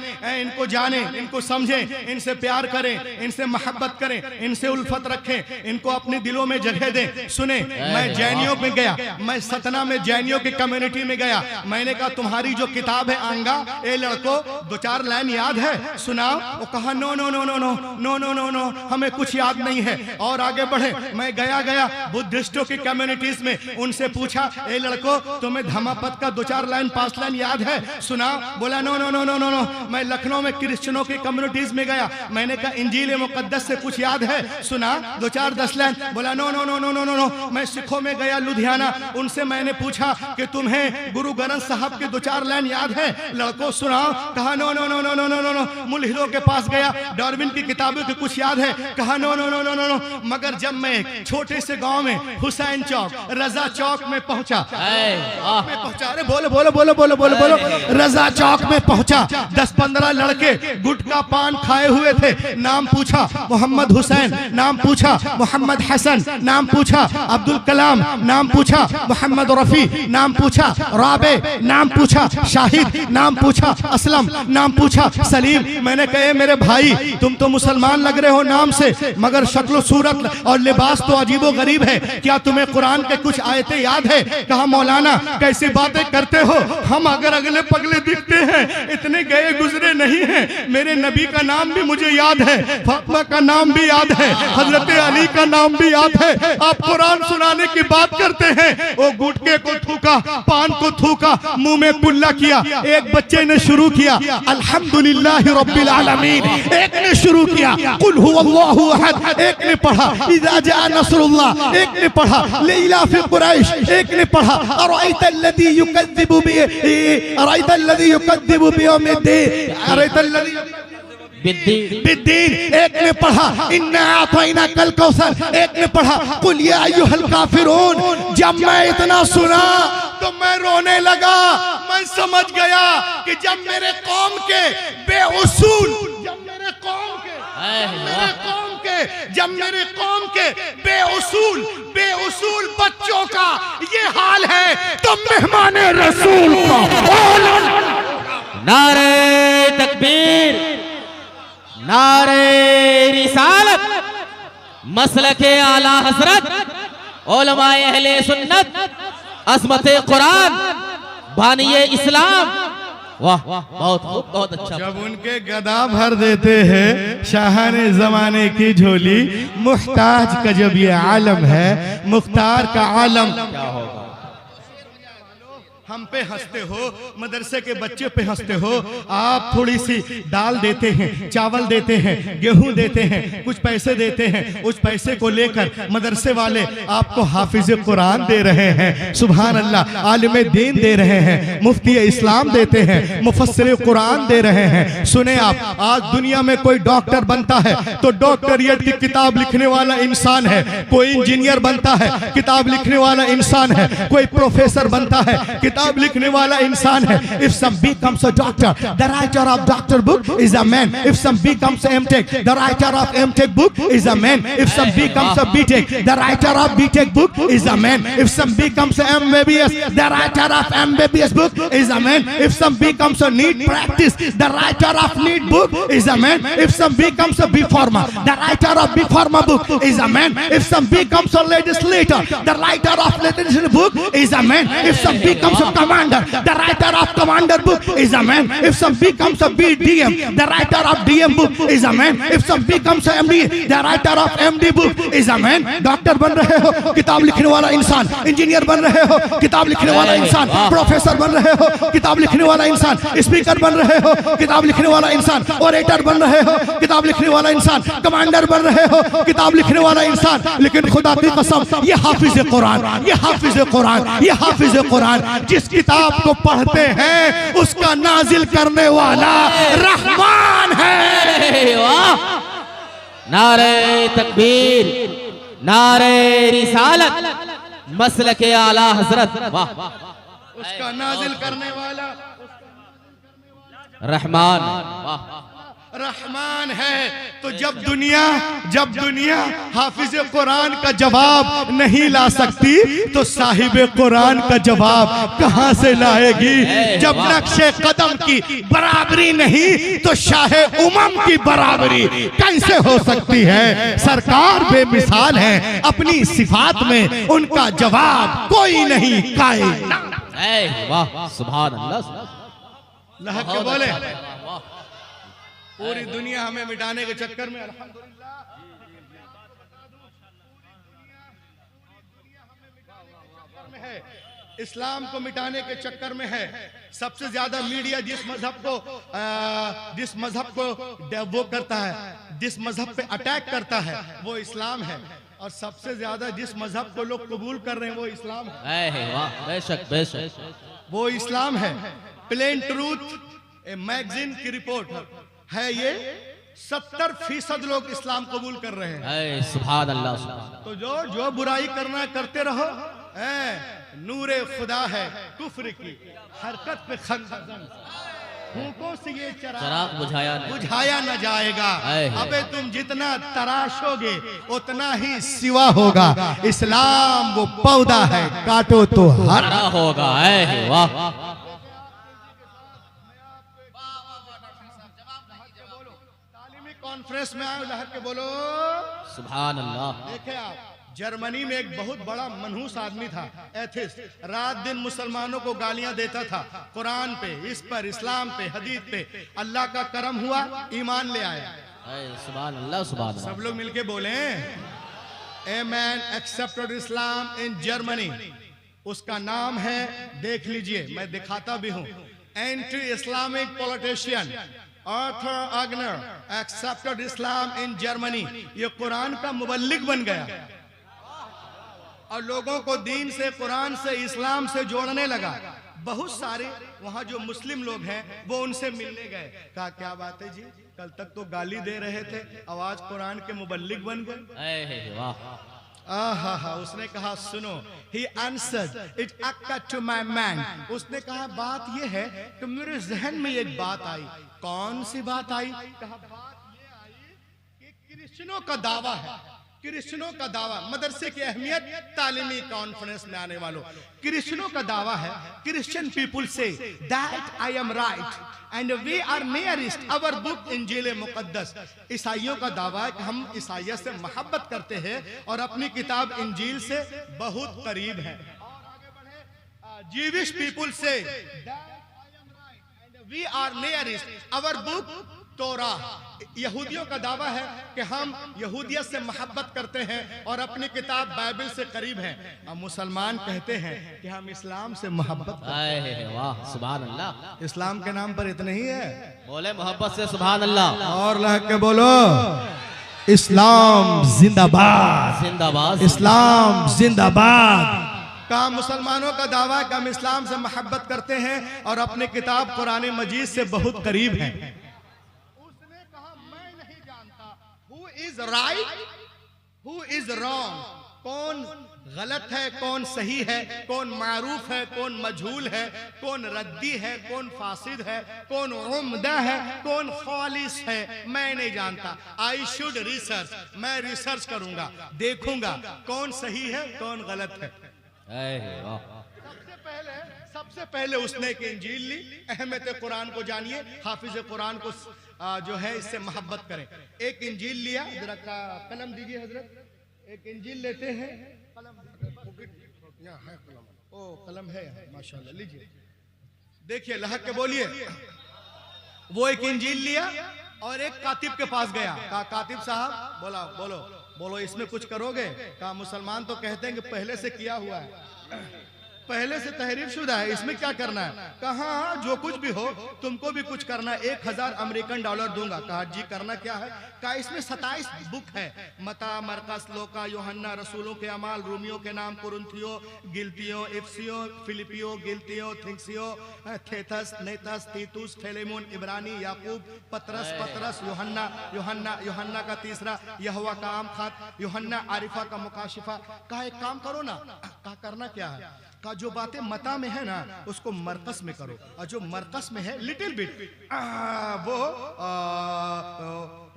इनको जाने, इनको समझें, इनसे प्यार करें, इनसे मोहब्बत करें, इनसे उल्फत रखें, इनको अपने दिलों में जगह दें। सुने, मैं जैनियों में गया, मैं सतना में जैनियों की कम्युनिटी में गया। मैंने कहा तुम्हारी जो किताब है आंगा, ए लड़को 2-4 लाइन याद है, सुनाओ। वो कहा no no no no no no no no no, हमें कुछ याद नहीं है। और आगे बढ़े, मैं गया बुद्धिस्टों की कम्युनिटीज में, उनसे पूछा ए लड़को तुम्हें धमापत का 2-4 लाइन 5 लाइन याद है, सुनाओ। बोला no no no no no no. मैं लखनऊ में क्रिश्चियनों की कम्युनिटीज में गया, मैंने कहा इंजील मुकद्दस से कुछ याद है, सुना 2-4-10 लाइन। बोला no no no no no no no. मैं सिखों में गया लुधियाना, उनसे मैंने पूछा कि तुम्हें गुरु ग्रंथ साहब के 2-4 लाइन याद है, लड़को सुनाओ। कहा no no no no no no no no. मुल्हिदों के पास गया, डार्विन की किताबों के कुछ याद है, कहा no no no no no no. मगर जब मैं एक छोटे से गांव में हुसैन चौक, रजा चौक में पहुंचा, अरे बोलो बोलो बोलो बोलो बोलो बोलो, रजा चौक में पहुंचा, 10-15 लड़के गुटखा पान खाए हुए थे। नाम पूछा मोहम्मद हुसैन, नाम पूछा मोहम्मद हसन, नाम पूछा अब्दुल कलाम, नाम पूछा मोहम्मद रफी, नाम पूछा राबे, नाम पूछा शाहिद, नाम पूछा असलम, नाम पूछा सलीम। मैंने कहे मेरे भाई तुम तो मुसलमान लग रहे हो नाम से, मगर शक्ल सूरत और लिबास तो अजीबो गरीब है, क्या तुम्हें कुरान के कुछ आयतें याद है? कहा मौलाना कैसी बातें करते हो, हम अगर अगले पगले दिखते हैं, इतने गए गुजरे नहीं हैं। मेरे नबी का नाम भी मुझे याद है, फातिमा का नाम भी याद है, हजरत अली का नाम भी याद है। आप कुरान सुनाने की बात करते हैं। वो गुटके को थूका, पान को थूका, मुंह में कुल्ला किया। एक बच्चे ने शुरू किया अल्हम्दुलिल्लाह रब्बिल आलमीन, एक ने शुरू किया कुल हुवल्लाहु अहद, एक ने पढ़ा इज़ा जा नसरुल्लाह, एक ने पढ़ा लैला फी कुरैश, एक ने पढ़ा अराइतल्लज़ी युकज़्ज़िबु बियौमिद्दीन, अराइतल्लज़ी बिद्दीन, एक ने पढ़ा इन्ना आतैना कल कौसर, एक ने पढ़ा कुल या अय्युहल काफिरून। जब मैं इतना सुना तो मैं रोने लगा। मैं समझ गया कि जब मेरे कौम के बेउसूल, जब मेरे कौम के बेउसूल बच्चों का ये हाल है, तो मेहमान रसूल का
नारे तकबीर, नारे रिसालत, मसलके आला हजरत, उलमाए अहले सुन्नत, अज़मते कुरान, बानिए इस्लाम। वाह बहुत खूब, बहुत अच्छा।
जब उनके गदा भर देते हैं शाहाने जमाने की झोली, मुख्ताज का जब ये आलम है, मुख्तार का आलम क्या होगा। हम पे हंसते हो, मदरसे के बच्चे पे हंसते हो। आप थोड़ी सी दाल देते हैं, चावल देते हैं, गेहूं देते हैं, कुछ पैसे देते हैं, उस पैसे को लेकर मदरसे वाले आपको हाफिज कुरान दे रहे हैं, सुभान अल्लाह, आलिम दीन दे रहे हैं, मुफ्ती इस्लाम देते हैं, मुफस्सिर कुरान दे रहे हैं। सुने आप, आज दुनिया में कोई डॉक्टर बनता है तो डॉक्टरियत की किताब लिखने वाला इंसान है, कोई इंजीनियर बनता है किताब लिखने वाला इंसान है, कोई प्रोफेसर बनता है किताब लिखने वाला इंसान है। If some becomes a doctor, the writer of doctor book is a man. If some becomes a M.Tech, the writer of M.Tech book is a man. If some becomes a B.Tech, the writer of B.Tech book is a man. If some becomes a M.B.B.S, the writer of M.B.B.S book is a man. If some becomes a NEET practice, the writer of NEET book is a man. If some becomes a B Pharma, the writer of B Pharma book is a man. If some becomes a legislator, the writer of legislature book is a man. If some becomes a commander, the writer of commander book is a man. If some becomes a BDM, the writer of DM book is a man. If some becomes a MD, the writer of MD book is a man. Doctor बन रहे हो, किताब लिखने वाला इंसान, इंजीनियर बन रहे हो, किताब लिखने वाला इंसान, प्रोफेसर बन रहे हो, किताब लिखने वाला इंसान, स्पीकर बन रहे हो, किताब लिखने वाला इंसान, ओरेटर बन रहे हो, किताब लिखने वाला इंसान, कमांडर बन रहे हो, किताब लिखने वाला इंसान। लेकिन खुदा की कसम, ये हाफिज कुरान, ये हाफिज कुरान, ये हाफिज कुरान, जिस किताब को पढ़ते हैं उसका नाजिल करने वाला रहमान है।
वाह, नारे तकबीर, नारे रिसालत मसलके आला हजरत। वाह
उसका नाजिल करने वाला
रहमान। वाह
रहमान है। तो जब दुनिया हाफिज कुरान का जवाब नहीं ला सकती तो साहिब कुरान का जवाब कहां से लाएगी? जब नक्शे कदम की बराबरी नहीं तो शाहे उमम की बराबरी कैसे हो सकती है? सरकार बेमिसाल है अपनी सिफात में, उनका जवाब कोई नहीं कायनात।
वाह सुभान अल्लाह।
लहक के बोले पूरी दुनिया हमें मिटाने के चक्कर में अल्हम्दुलिल्लाह है, इस्लाम को मिटाने के चक्कर में है। सबसे ज्यादा मीडिया जिस मजहब को वो करता है, जिस मजहब पे अटैक करता है वो इस्लाम है, और सबसे ज्यादा जिस मजहब को लोग कबूल कर रहे हैं वो इस्लाम है।
वाह बेशक बेशक
वो इस्लाम है। प्लेन ट्रूथ मैगजीन की रिपोर्ट है, ये 70% लोग इस्लाम कबूल कर रहे हैं।
सुभान अल्लाह।
तो जो बुराई करना करते रहो, नूरे खुदा है कुफ्र की हरकत पे खंजर, फूंकों से ये चराग बुझाया न जाएगा। अबे तुम जितना तराशोगे उतना ही सिवा होगा। इस्लाम वो पौधा है, काटो तो हरा
होगा। वाह
कॉन्फ्रेंस में आए, लहर के बोलो
सुभान अल्लाह।
देखे आप, जर्मनी में एक बहुत बड़ा मनहूस आदमी था, एथिस्ट, रात दिन मुसलमानों को गालियां देता था, कुरान पे, इस पर, इस्लाम पे, हदीस पे। अल्लाह का करम हुआ, ईमान ले आया।
सुभान अल्लाह सुभान अल्लाह।
सब लोग मिलके बोले a man accepted Islam in Germany. उसका नाम है, देख लीजिए, मैं दिखाता भी हूँ, anti Islamic politician Arthur Wagner accepted Islam in Germany. ये कुरान का मुबल्लिग बन गया और लोगों को दीन से, कुरान से, इस्लाम से जोड़ने लगा। बहुत सारे वहां जो मुस्लिम लोग हैं वो उनसे मिलने गए, कहा क्या बात है जी, कल तक तो गाली दे रहे थे, आवाज कुरान के मुबल्लिग बन गए। उसने कहा सुनो, he answered it occurred to my mind। उसने कहा बात ये है कि मेरे जहन में एक बात आई। कौन सी बात आई? कहा बात ये आई कि क्रिश्चियनों का दावा है, क्रिश्चियनों का दावा, मदरसे की अहमियत, तालीमी कॉन्फ्रेंस में आने वालों, क्रिश्चियनों का दावा है, Christian people say that I am right and we are nearest our book इंजील मुकद्दस। ईसाइयों का दावा है कि हम ईसाइयत से मोहब्बत करते हैं और अपनी किताब इंजील से बहुत करीब है। और आगे बढ़े, जीविश पीपुल से we are nearest our book Torah. यहूदियों का दावा है कि हम यहूदियत से मोहब्बत करते हैं और अपनी किताब बाइबल से करीब हैं। अब मुसलमान कहते हैं कि हम इस्लाम से मोहब्बत करते हैं।
वाह सुभान अल्लाह।
इस्लाम के नाम पर इतना ही है,
बोले मोहब्बत से सुभान अल्लाह।
और लहक के बोलो इस्लाम जिंदाबाद,
जिंदाबाद,
इस्लाम जिंदाबाद। का मुसलमानों का दावा कि हम इस्लाम से मोहब्बत करते हैं और अपनी किताब कुरान मजीद से बहुत करीब हैं। उसने कहा मैं नहीं जानता who is right who is wrong, कौन गलत है, कौन सही है, कौन मारूफ है, कौन मजहूल है, कौन रद्दी है, कौन फासिद है, कौन उम्दा है, कौन खालिस है, मैं नहीं जानता। आई शुड रिसर्च, मैं रिसर्च करूंगा, देखूंगा कौन सही है, कौन गलत है। सबसे पहले उसने एक इंजील ली। अहमियत कुरान को जानिए, हाफिज कुरान को जो है इससे मोहब्बत करें। एक इंजील लिया, जरा कलम दीजिए हजरत, एक इंजील लेते हैं, कलम यहाँ है, कलम ओ कलम है माशाल्लाह, लीजिए देखिए, लहक के बोलिए। वो एक इंजील लिया और एक कातिब के पास गया, कहा कातिब साहब बोला बोलो बोलो इसमें कुछ करोगे? कहा मुसलमान तो कहते हैं कि पहले से किया हुआ है, पहले से तहरीर शुदा है, इसमें क्या करना है? कहा जो कुछ भी हो तुमको भी कुछ करना है, 1000 अमेरिकन डॉलर दूंगा। कहा जी करना क्या है? कहा इसमें 27 बुक है, मता, मरकस, लोका, यूहन्ना, रसूलों के अमाल, रूमियों के नाम, कुरिन्थियों, गिलतियों, इफसियों, फिलिपियों, गिलतियों, थिंक्सियों, थेथस, नेतस, तीतुस, फिलेमोन, इब्रानी, याकूब, पतरस, यूहन्ना, यूहन्ना का तीसरा, यहोवा का आम खात, यूहन्ना, आरिफा का मुकाशिफा। कहा एक काम करो ना। कहा करना क्या है? कहा जो बातें मता में है ना उसको मरकस में करो, और जो मरकस में है लिटिल बिट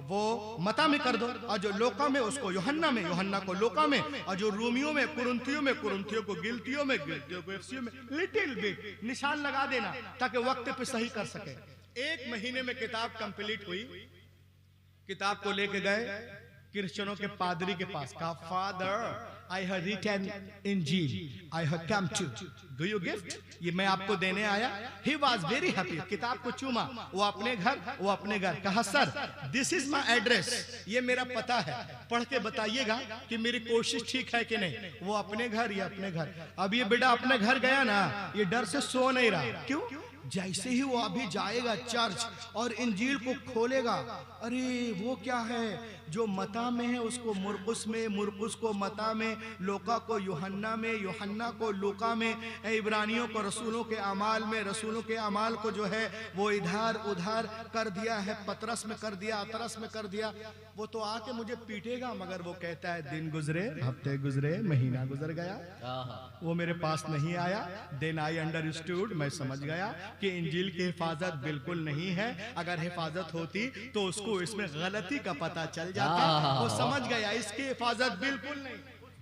वो मता में कर दो, और जो लोका में उसको यूहन्ना में, यूहन्ना को लोका में, और जो रूमियों में, कुरिन्थियों को गिलतियों में, गिलतियों को इफसियों में, लिटिल बिट निशान लगा देना ताकि वक्त पे सही कर सके। 1 महीने में किताब कंप्लीट हुई। किताब को लेके गए क्रिश्चियनों के पादरी के पास। कहा father I have written Injil. I have come to do you gift? ये मैं आपको देने आया। He was very happy. किताब को चूमा, वो अपने घर। कहा sir this is my address, ये मेरा पता है, पढ़ के बताइएगा कि मेरी कोशिश ठीक है कि नहीं। वो अपने घर। अब ये बेटा अपने घर गया ना, ये डर से सो नहीं रहा। क्यों? जैसे ही वो अभी जाएगा चर्च और इंजील को खोलेगा, अरे वो क्या है जो मता में है उसको मुरकुस में, मुरकुस को मता में, लोका को यूहन्ना में, यूहन्ना को लूका में, इब्रानियों को रसूलों के अमाल में, रसूलों के अमाल को जो है वो इधर उधर कर दिया है, पतरस में कर दिया, अतरस में कर दिया। वो तो आके मुझे पीटेगा, मगर वो कहता है दिन गुजरे, हफ्ते गुजरे, महीना गुजर गया, वो मेरे पास नहीं आया। देन आई अंडरस्टूड, मैं समझ गया कि इंजील की हिफाजत बिल्कुल नहीं है। अगर हिफाजत होती तो उसको इसमें गलती का पता चल जाता। वो समझ गया इसकी हिफाजत बिल्कुल नहीं।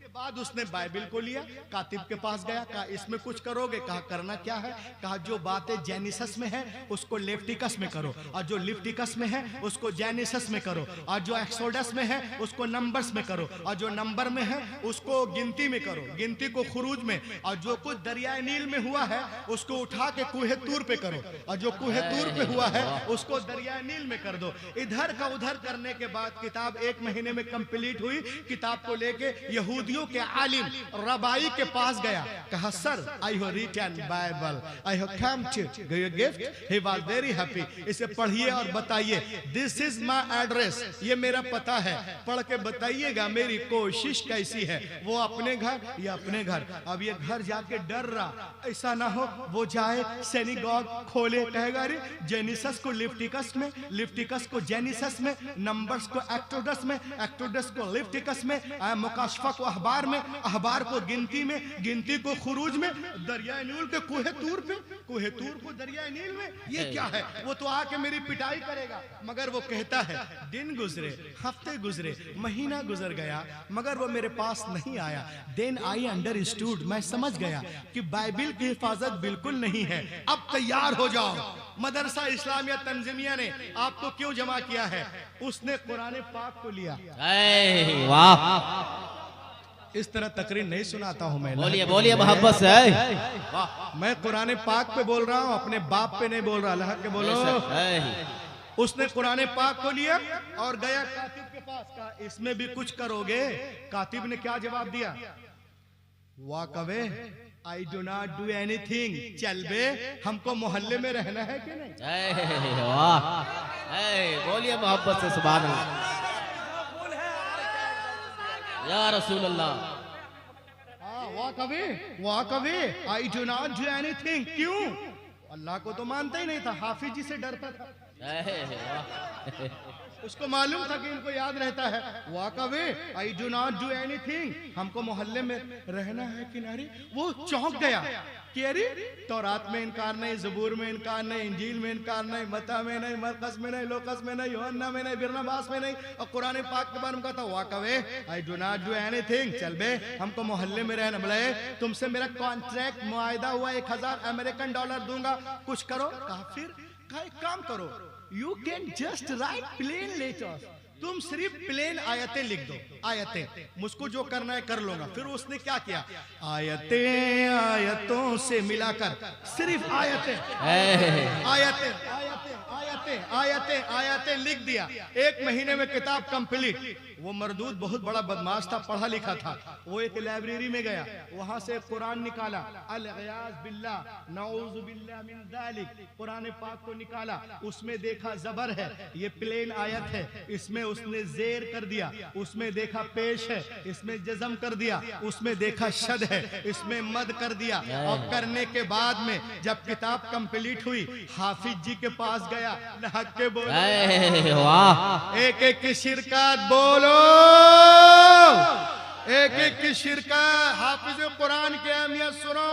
उसके बाद उसने बाइबल को लिया, कातिब के पास गया, कहा इसमें कुछ करोगे? कहा करना क्या है? कहा जो बातें जेनिसस में है उसको लेविटिकस में करो, और जो लेविटिकस में है उसको जेनिसस में करो, और जो एक्सोडस में है उसको नंबर्स में करो, और जो नंबर में है उसको गिनती में करो, गिनती को खुरूज में, और जो कुछ दरियाए नील में हुआ है उसको उठा के कुहे तूर पे करो, और जो कुहे तूर पे हुआ है उसको दरियाए नील में कर दो। इधर का उधर करने के बाद किताब 1 महीने में कंप्लीट हुई। किताब को लेके यहूदियों के आलिम रबाई के पास गया। कहा sir I have written Bible, I have come to give you gift. He was very happy. इसे पढ़िए और बताइए दिस इज माय एड्रेस, ये मेरा पता है, पढ़ के बताइएगा मेरी कोशिश कैसी है। वो अपने घर, ये अपने घर। अब ये घर जाके डर रहा ऐसा ना हो वो जाए सिनेगॉग खोले, कहेगा अरे जेनिसस को लेविटिकस में, लेविटिकस को जेनिसस में, नंबर्स को एक्सोडस में, एक्सोडस को लेविटिकस में, मुकाशफा को अहबार में, अहबार को गिनती में, गिनती को खुरूज में, दरियाए नील के कुहे तूर पे, कुहे तूर को दरियाए नील में। ये क्या है? वो तो आके मेरी पिटाई करेगा। मगर वो कहता है दिन गुजरे, हफ्ते गुजरे, महीना गुजर गया, मगर वो मेरे पास नहीं आया। देन आई अंडरस्टूड, मैं समझ गया कि बाइबल की हिफाजत बिल्कुल नहीं है। अब तैयार हो जाओ। मदरसा इस्लामिया तंजीमिया ने आपको क्यों जमा किया है? उसने कुरान पाक को लिया।
वाह,
इस तरह तकरीर नहीं सुनाता हूं मैं।
बोलिए मोहब्बत से। वाह,
मैं कुरान पाक पे बोल रहा हूं, अपने बाप पे नहीं बोल रहा। लहक के बोलो। उसने कुरान पाक को लिया और गया कातिब के पास। कहा इसमें भी कुछ करोगे? कातिब ने क्या जवाब दिया? Walk away, I do not do anything. चल बे, हमको मोहल्ले में रहना है कि नहीं?
वाह, बोलिए मोहब्बत से सुभान अल्लाह या रसूल अल्लाह।
Walk away, I do not do anything. क्यों? अल्लाह को तो मानता ही नहीं था, हाफिज जी से डरता था। उसको मालूम था कि इनको याद रहता है। Walk away, I do not do anything. हमको मोहल्ले में रहना है किनारे। वो चौंक गया कि अरे तौरात में इनकार नहीं, ज़बूर में इनकार नहीं, इंजील में इनकार नहीं, मत्ता में नहीं, मरकस में नहीं, लोकस में नहीं, यूहन्ना में नहीं, बरनबास में नहीं, और कुरान पाक के बारे में कहता walk away, I do not do anything. चल बे, हमको मोहल्ले में रहना। बोले तुमसे मेरा कॉन्ट्रैक्ट मुआयदा हुआ, 1000 अमेरिकन डॉलर दूंगा, कुछ करो। कहा फिर? कहा एक काम करो, you can just write plain letters. तुम सिर्फ प्लेन आयतें लिख दो, आयतें, मुझको जो करना है कर लूंगा। फिर उसने क्या किया? आयतें आयतों से मिलाकर सिर्फ आयतें आयतें आयतें आयतें आयतें आयतें लिख दिया। 1 महीने में किताब कंप्लीट। वो मरदूद बहुत बड़ा बदमाश था, पढ़ा लिखा था। वो एक लाइब्रेरी में गया, वहां से कुरान निकाला, अल-इयाज़ बिल्लाह, नऊज़ु बिल्लाह मिन ज़ालिक, कुरान पाक को निकाला। उसमें देखा ज़बर है, ये प्लेन आयत है, इसमें उसने ज़ेर कर दिया। उसमें देखा पेश है, इसमें जज़म कर दिया। उसमें देखा शद है, इसमें मद कर दिया। और करने के बाद में जब किताब कंप्लीट हुई, हाफिज जी के पास गया। हक के बोलो,
वाह,
एक एक की शिरकत बोलो, एक एक की शिरकत। हाफिज कुरान की अहमियत सुनो।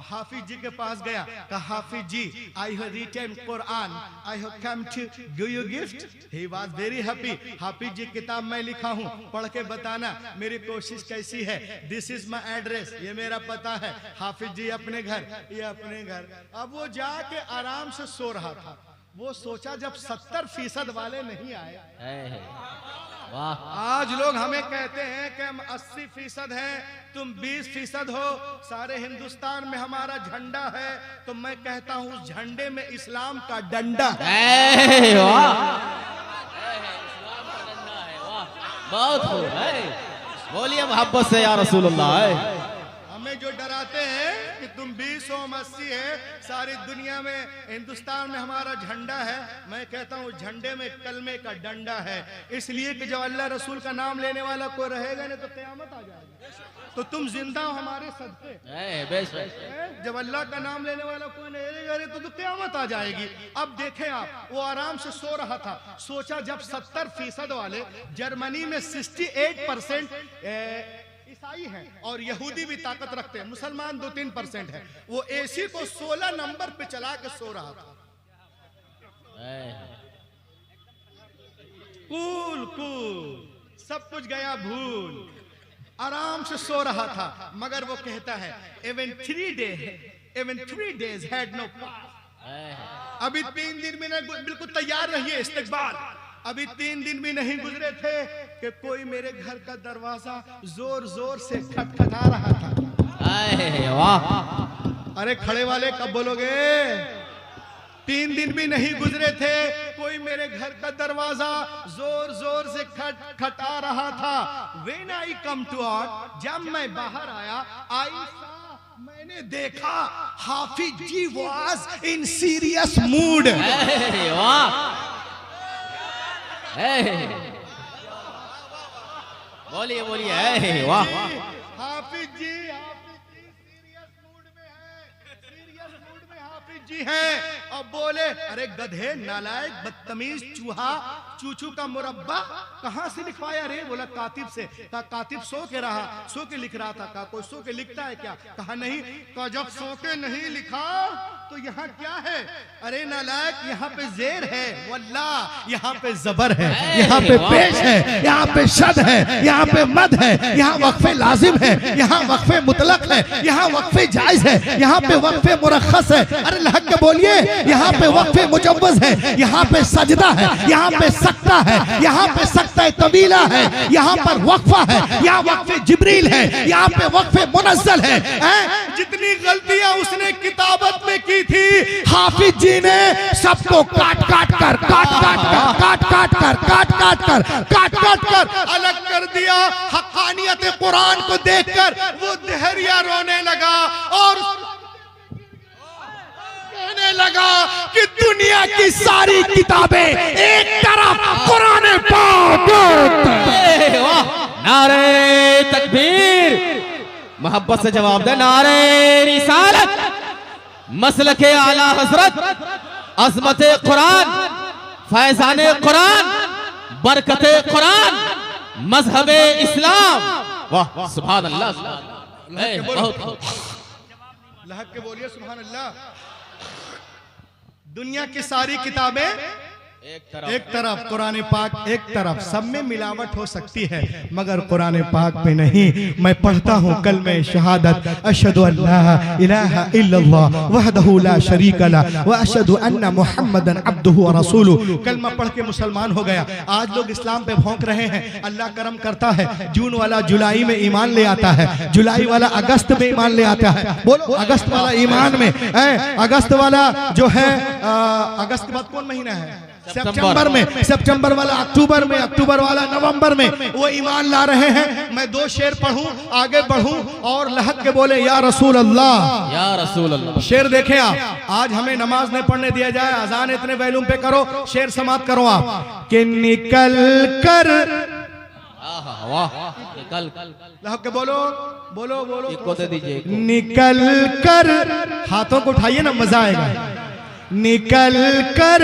हाफिज जी के पास गया, कहा Hafiz ji, I have written Quran, I have come to give you gift. He was very happy. Hafiz ji, किताब मैं लिखा हूँ, पढ़ के बताना मेरी कोशिश कैसी है। दिस इज माई एड्रेस, ये मेरा पता है। हाफिज जी अपने घर, ये अपने घर। अब वो जाके आराम से सो रहा था। वो सोचा जब 70% वाले नहीं आए।
वाह,
आज लोग हमें कहते हैं कि हम 80% हैं, तुम 20% हो, सारे हिंदुस्तान में हमारा झंडा है। तो मैं कहता हूँ उस झंडे में इस्लाम का डंडा है।
वाह, बहुत खूब है। बोलिए मोहब्बत से या रसूलुल्लाह।
हमें जो डराते हैं कि तुम 20 हो, हम 80 है, सारी दुनिया में, हिंदुस्तान में हमारा झंडा है। मैं कहता हूँ झंडे में कलमे का डंडा है। इसलिए कि जब अल्लाह रसूल का नाम लेने वाला कोई रहेगा नहीं तो क़यामत आ जाएगी। तो तुम जिंदा हो हमारे सदक़े। जब अल्लाह का नाम लेने वाला कोई नहीं रहेगा तो क़यामत आ जाएगी। अब देखें आप, वो आराम से सो रहा था। सोचा जब 70% वाले, जर्मनी में 68% ईसाई हैं और यहूदी भी ताकत रखते हैं, मुसलमान 2-3% है। वो एसी को 16 नंबर पे चला के सो रहा था। कूल कूल, सब कुछ गया भूल, आराम से सो रहा था। मगर वो कहता है even 3 days had no pass। अभी 3 दिन में नहीं, बिल्कुल तैयार रहिए इस्तकबाल। अभी 3 दिन भी नहीं गुजरे थे कि कोई मेरे घर का दरवाजा जोर जोर से खटखटा रहा था।
वाह,
अरे खड़े वाले कब बोलोगे? 3 दिन भी नहीं गुजरे थे, कोई मेरे घर का दरवाजा जोर जोर से खटखटा रहा था। When I come to out, जब मैं बाहर आया, मैंने देखा हाफिज जी was in serious mood।
वाह, बोलिए बोलिए, वाह,
हाफिज जी सीरियस मूड में है, सीरियस मूड में हाफिज जी हैं। अब बोले, अरे गधे, नालायक, बदतमीज, चूहा, चूचू का मुरब्बा कहाँ से लिखवाया रे? बोला कातिब से। कहा कातिब सो के रहा, सो के लिख रहा था। कहा कोई सो के लिखता है क्या? कहा नहीं। कहा जब सो के नहीं लिखा तो यहाँ क्या है? अरे नालायक, यहाँ पे जेर है, वल्लाह यहाँ पे जबर है,
यहाँ पे पेश है, यहाँ पे शद है, यहाँ पे मद है, यहाँ वक्फे लाजिम है, यहाँ वक्फे मुतलक है, यहाँ वक्फे जायज है, यहाँ पे वक्फे मुरख्खस है। अरे लहक के बोलिए, यहाँ पे वक्फे मुजव्वज है, यहाँ पे सजदा है, यहाँ पे सकता है, यहाँ पे सकता तवीला है, यहाँ पर वक्फा है, यहाँ वक्फे जिब्रील है, यहाँ पे वक्फे मुनज़्ज़ल है।
जितनी गलतियां उसने किताबत में की थी,
हाफिज जी ने सबको काट काट कर
अलग कर दिया। हक़ानियत कुरान को देखकर वो दहरिया रोने लगा और कहने लगा कि दुनिया की सारी किताबें एक तरफ, कुरान पाक।
नारे तकबीर, मोहब्बत से जवाब दे। नारे रिसालत, मसलके आला हजरत, अज़मत कुरान, फैज़ान कुरान, बरकत कुरान, मजहब इस्लाम। वाह, सुभान अल्लाह।
लहक के बोलिए सुभान अल्लाह। दुनिया की सारी किताबें एक तरफ, कुरान पाक एक तरफ। सब में मिलावट हो सकती है मगर कुरान पाक में नहीं। मैं पढ़ता हूँ कलमे शहादत, अशहदु अल्ला इलाहा इल्लल्लाह वहदहु ला शरीक लह व अशहदु अन्ना मुहम्मदन अब्दुहु व रसूलुहु। कलमा पढ़ के मुसलमान हो गया। आज लोग इस्लाम पे भौंक रहे हैं। अल्लाह करम करता है, जून वाला जुलाई में ईमान ले आता है, जुलाई वाला अगस्त में ईमान ले आता है। बोलो, अगस्त वाला ईमान में, अगस्त वाला जो है, अगस्त के बाद कौन महीना है?
सितंबर वाला अक्टूबर में, अक्टूबर वाला नवंबर में, वो ईमान ला रहे हैं। मैं 2 शेर पढ़ूं, आगे बढ़ूं और लहक के बोले या रसूल अल्लाह,
या रसूल अल्लाह।
शेर देखें आप, आज हमें नमाज नहीं पढ़ने दिया जाए, अजान इतने वैल्यूम पे करो, शेर समाप्त करो आप कि निकल कर,
वाह, निकल
लहक के बोलो बोलो बोलो,
को दे दीजिए,
निकल कर, हाथों को उठाइए ना, मजा आएगा। निकल कर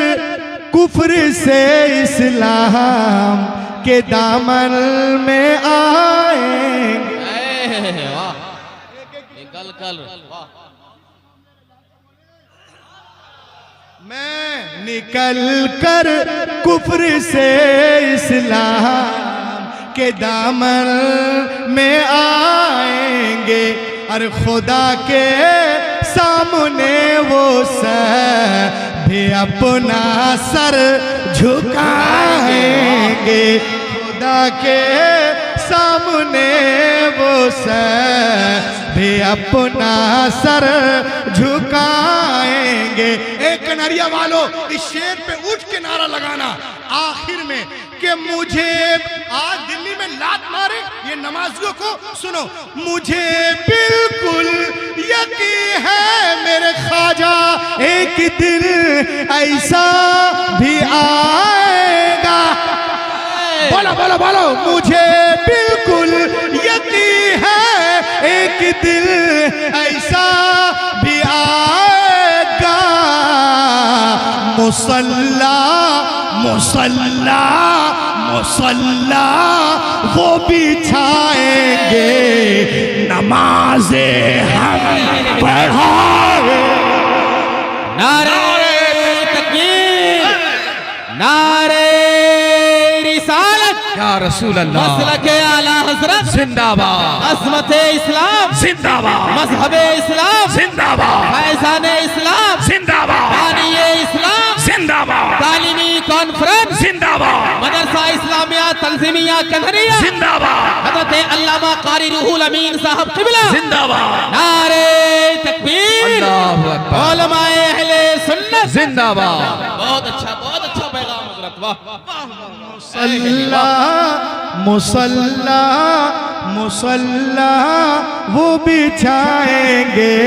कुफ्र से इस्लाम के दामन में आएंगे।
वाह, निकल कर, वाह।
मैं निकल कर कुफ्र से इस्लाम के दामन में आएंगे, अरे खुदा के सामने वो भी अपना सर झुकाएंगे, खुदा के सामने वो भी अपना सर झुकाएंगे। एक कनरिया वालों, इस शेर पे उठ के नारा लगाना आखिर में कि मुझे आज दिल्ली में लात मारे ये नमाजियों को, सुनो, मुझे बिल्कुल यकीन है मेरे ख्वाजा एक दिन ऐसा भी आएगा। बोलो बोलो बोलो, मुझे बिल्कुल यकीन है एक दिन ऐसा भी आएगा। मुसल्ला मुसल्ला मुसल्ला वो बिछाएंगे, नमाज़े हम पढ़ाएंगे।
नारे तकबीर, नारे रिसालत,
या रसूल अल्लाह,
मसलके आला हजरत
जिंदाबाद,
अज़मते इस्लाम
जिंदाबाद,
मजहबे इस्लाम
जिंदाबाद,
फैज़ाने इस्लाम
जिंदाबाद,
बानिये इस्लाम
जिंदाबाद,
तालीमी कॉन्फ्रेंस
जिंदाबाद,
मदरसा इस्लामिया तंजीमिया कन्हरिया
जिंदाबाद,
हज़रत अल्लामा कारी रूहुल अमीन साहब क़िबला
जिंदाबाद,
नारे तकबीर,
अल्लाहु अकबर,
उलमाए अहले सुन्नत
जिंदाबाद।
बहुत अच्छा पैगाम हज़रत, वाह।
मुसल्ला मुसल्ला मुसल्ला वो बिछाएंगे,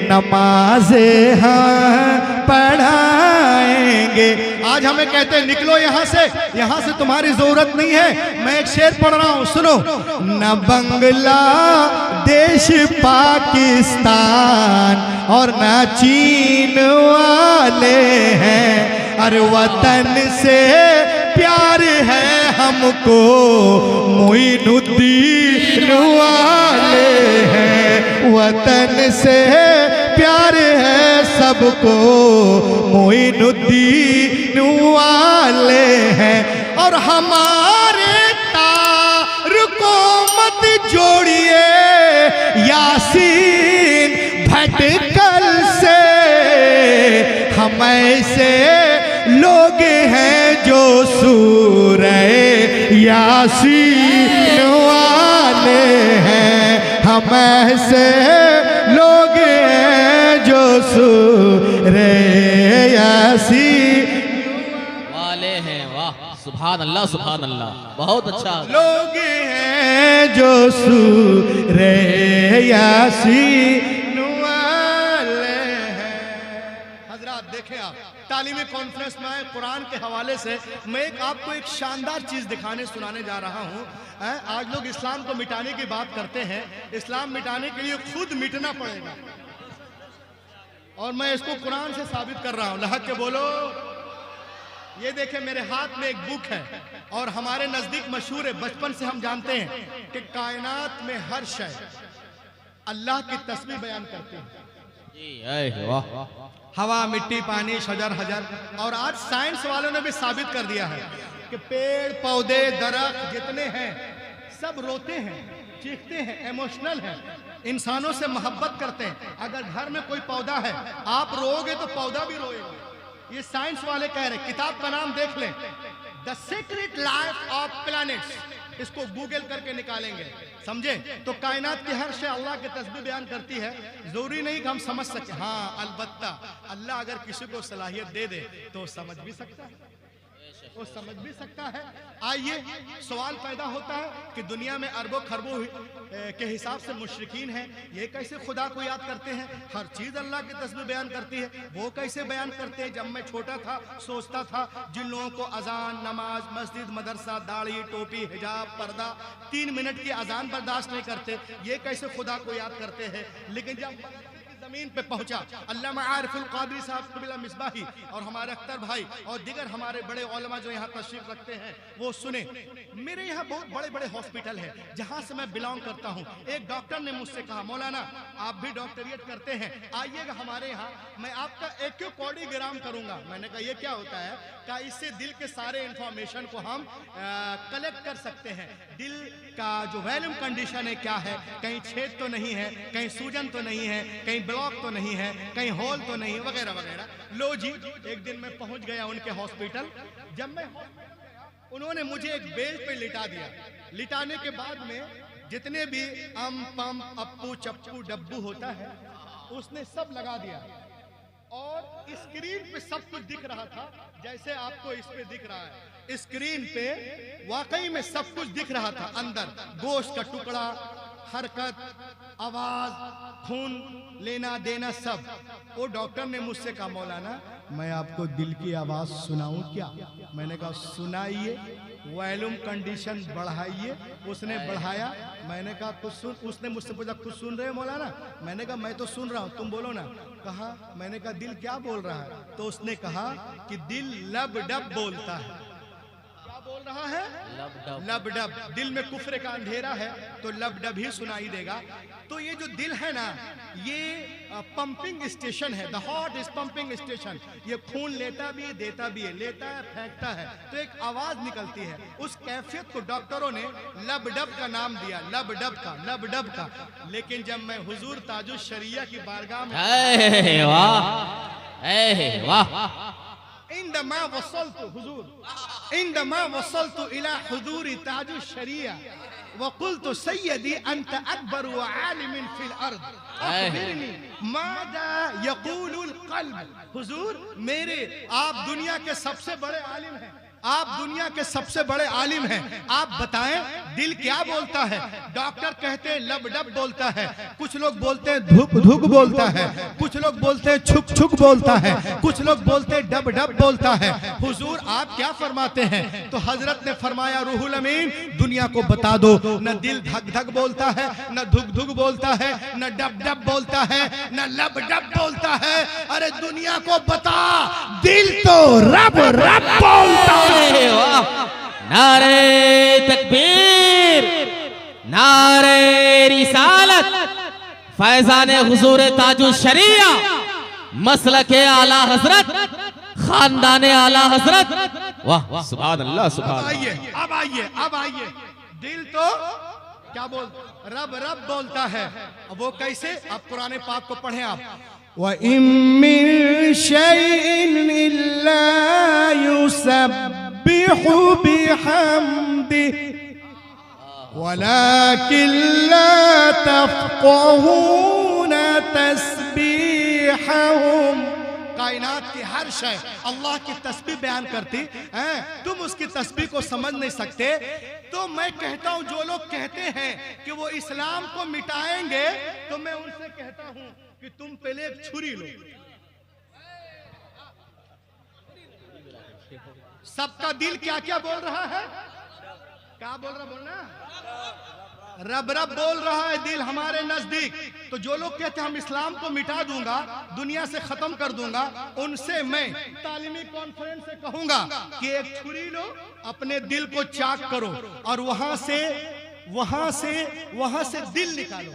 नमाज़े हाँ पढ़ाएंगे। आज हमें कहते हैं निकलो यहाँ से तुम्हारी जरूरत नहीं है। मैं एक शेर पढ़ रहा हूँ, सुनो। न बांग्लादेश पाकिस्तान और न चीन वाले हैं, अरे वतन से प्यार है हमको मोइनुद्दीन वाले हैं, वतन से प्यार है सबको मोइनुद्दीन वाले हैं। और हमारे तार को मत जोड़िए यासीन भटकल से, हम ऐसे लोग हैं जो सूरह यासीन वाले हैं, हम ऐसे लोग हैं जो सूरह यासीन
वाले हैं। वाह, सुभान अल्लाह, सुभान अल्लाह, बहुत अच्छा।
लोग हैं जो सूरह यासीन वाले हैं। हजरात देखें आप, तालीमी कॉन्फ्रेंस में आए, कुरान के हवाले से मैं आपको एक शानदार चीज दिखाने सुनाने जा रहा हूँ। आज लोग इस्लाम को मिटाने की बात करते हैं, इस्लाम मिटाने के लिए खुद मिटना पड़ेगा, और मैं इसको कुरान से साबित कर रहा हूँ। लहक के बोलो। ये देखें मेरे हाथ में एक बुक है, और हमारे नजदीक मशहूर है, बचपन से हम जानते हैं कि कायनात में हर शय अल्लाह की तस्बीह बयान करते हैं।
वाह,
हवा, मिट्टी, पानी, शजर, हजर। और आज साइंस वालों ने भी साबित कर दिया है कि पेड़ पौधे दरख्त जितने हैं सब रोते हैं, चीखते हैं, इमोशनल हैं, इंसानों से मोहब्बत करते हैं। अगर घर में कोई पौधा है, आप रोओगे तो पौधा भी रोएगा। ये साइंस वाले कह रहे हैं, किताब का नाम देख लें, the secret life of planets, इसको गूगल करके निकालेंगे, समझे? तो कायनात की हर शय अल्लाह की तस्बीह बयान करती है। जरूरी नहीं कि हम समझ सके, हाँ अलबत्ता अल्लाह अगर किसी को सलाहियत दे दे तो समझ भी सकता है, वो समझ भी सकता है। आइए, सवाल पैदा होता है कि दुनिया में अरबों खरबों के हिसाब से मुशरिकीन हैं, ये कैसे खुदा को याद करते हैं? हर चीज़ अल्लाह की तस्बीह बयान करती है, वो कैसे बयान करते हैं? जब मैं छोटा था सोचता था जिन लोगों को अजान, नमाज, मस्जिद, मदरसा, दाढ़ी, टोपी, हिजाब, पर्दा, 3 मिनट की अजान बर्दाश्त नहीं करते, ये कैसे खुदा को याद करते हैं? लेकिन जब जमीन पे पहुंचा, अल्लामा आरिफुल कादरी साहब कबीला मिसबाही और हमारे अख्तर भाई और दिगर हमारे बड़े उलमा जो यहाँ तशरीफ रखते हैं वो सुने। मेरे यहाँ बहुत बड़े बड़े हॉस्पिटल है जहाँ से मैं बिलोंग करता हूँ। एक डॉक्टर ने मुझसे कहा, मौलाना आप भी डॉक्टरियत करते हैं, आइएगा हमारे यहाँ, मैं आपका एक्यूकॉर्डियोग्राम करूँगा। मैंने कहा ये क्या होता है? कहा इससे दिल के सारे इंफॉर्मेशन को हम कलेक्ट कर सकते हैं, दिल का जो वैल्यूम कंडीशन है क्या है, कहीं छेद तो नहीं है, कहीं सूजन तो नहीं है, कहीं ब्लॉक तो नहीं है, कहीं होल तो नहीं, वगैरह वगैरह। लो जी, एक दिन मैं पहुंच गया उनके हॉस्पिटल। जब मैं उन्होंने मुझे एक बेड पे लिटा दिया। लिटाने के बाद में जितने भी अम पम अप्पू चप्पू डब्बू होता है उसने सब लगा दिया और स्क्रीन पे सब कुछ दिख रहा था जैसे आपको इस पे दिख रहा है। स्क्रीन पे वाकई में सब कुछ दिख रहा था, अंदर गोश्त का टुकड़ा, हरकत, आवाज, खून लेना देना सब। वो डॉक्टर ने मुझसे कहा, मौलाना मैं आपको दिल की आवाज सुनाऊं क्या? मैंने कहा सुनाइए, वॉल्यूम कंडीशन बढ़ाइए। उसने बढ़ाया, मैंने कहा कुछ सुन। उसने मुझसे पूछा कुछ सुन रहे हो मौलाना? मैंने कहा मैं तो सुन रहा हूँ, तुम बोलो ना। कहा, मैंने कहा दिल क्या बोल रहा है? तो उसने कहा कि दिल लब डब बोलता है। बोल रहा है लब डब। दिल में कुफ्र का अंधेरा है तो लब डब ही सुनाई देगा। तो ये जो दिल है ना, ये पंपिंग स्टेशन है, the heart is pumping station. ये खून लेता भी है, देता भी है, लेता है, फेंकता है, तो एक आवाज निकलती है। उस कैफियत को डॉक्टरों ने लब डब का नाम दिया, लब डब का। लेकिन जब मैं हुजूर ताजुश शरिया की बारगाह में इंदमा वसलतु इला हुजूर ताजुश शरिया वकुल्तु सय्यदी अंत अकबर व आलिमिन फिल अर्द अखबिरनी मादा यकूलुल क़ल्ब। हुजूर मेरे, आप दुनिया के सबसे बड़े आलिम हैं, आप दुनिया के सबसे बड़े आलिम हैं, आप बताएं दिल क्या बोलता है? डॉक्टर कहते हैं लब डब बोलता है, कुछ लोग बोलते हैं धुक धुक बोलता है, कुछ लोग बोलते हैं छुक छुक बोलता है, कुछ लोग बोलते हैं डब डब बोलता है। हुजूर आप क्या फरमाते हैं? तो हजरत ने फरमाया, रूहुल अमीन दुनिया को बता दो, न दिल धक धक बोलता है, न धुक धुक बोलता है, न डब डब बोलता है, न लब डब बोलता है। अरे दुनिया को बता, दिल तो रब रब बोलता है।
नारे तकबीर, नारे रिसालत, फैजान हुजूर ताजुश शरिया, मसलके आला हजरत, खानदाने आला हजरत। वाह सुभान अल्लाह, सुभान।
अब आइए, दिल तो क्या बोल, रब रब बोलता है। अब वो कैसे? अब कुरान पाक को पढ़ें आप। व इम्मिन शैइन इल्ला युसब्बिहु बिहम्दिही वलाकिन ला तफ़क़हूना तस्बीहहुम। कायनात की हर शय अल्लाह की तस्बीह बयान करती है, तुम उसकी तस्बीह को समझ नहीं सकते। तो मैं कहता हूं, जो लोग कहते हैं कि वो इस्लाम को मिटाएंगे, तो मैं उनसे कहता हूं कि तुम पहले एक छुरी लो। सबका दिल क्या क्या बोल रहा है? क्या बोल रहा? बोलना रब रब बोल रहा है दिल हमारे नजदीक। तो जो लोग कहते हैं हम इस्लाम को मिटा दूंगा, दुनिया से खत्म कर दूंगा, उनसे मैं तालीमी कॉन्फ्रेंस से कहूंगा कि एक छुरी लो, अपने दिल को चाक करो और वहां से दिल निकालो।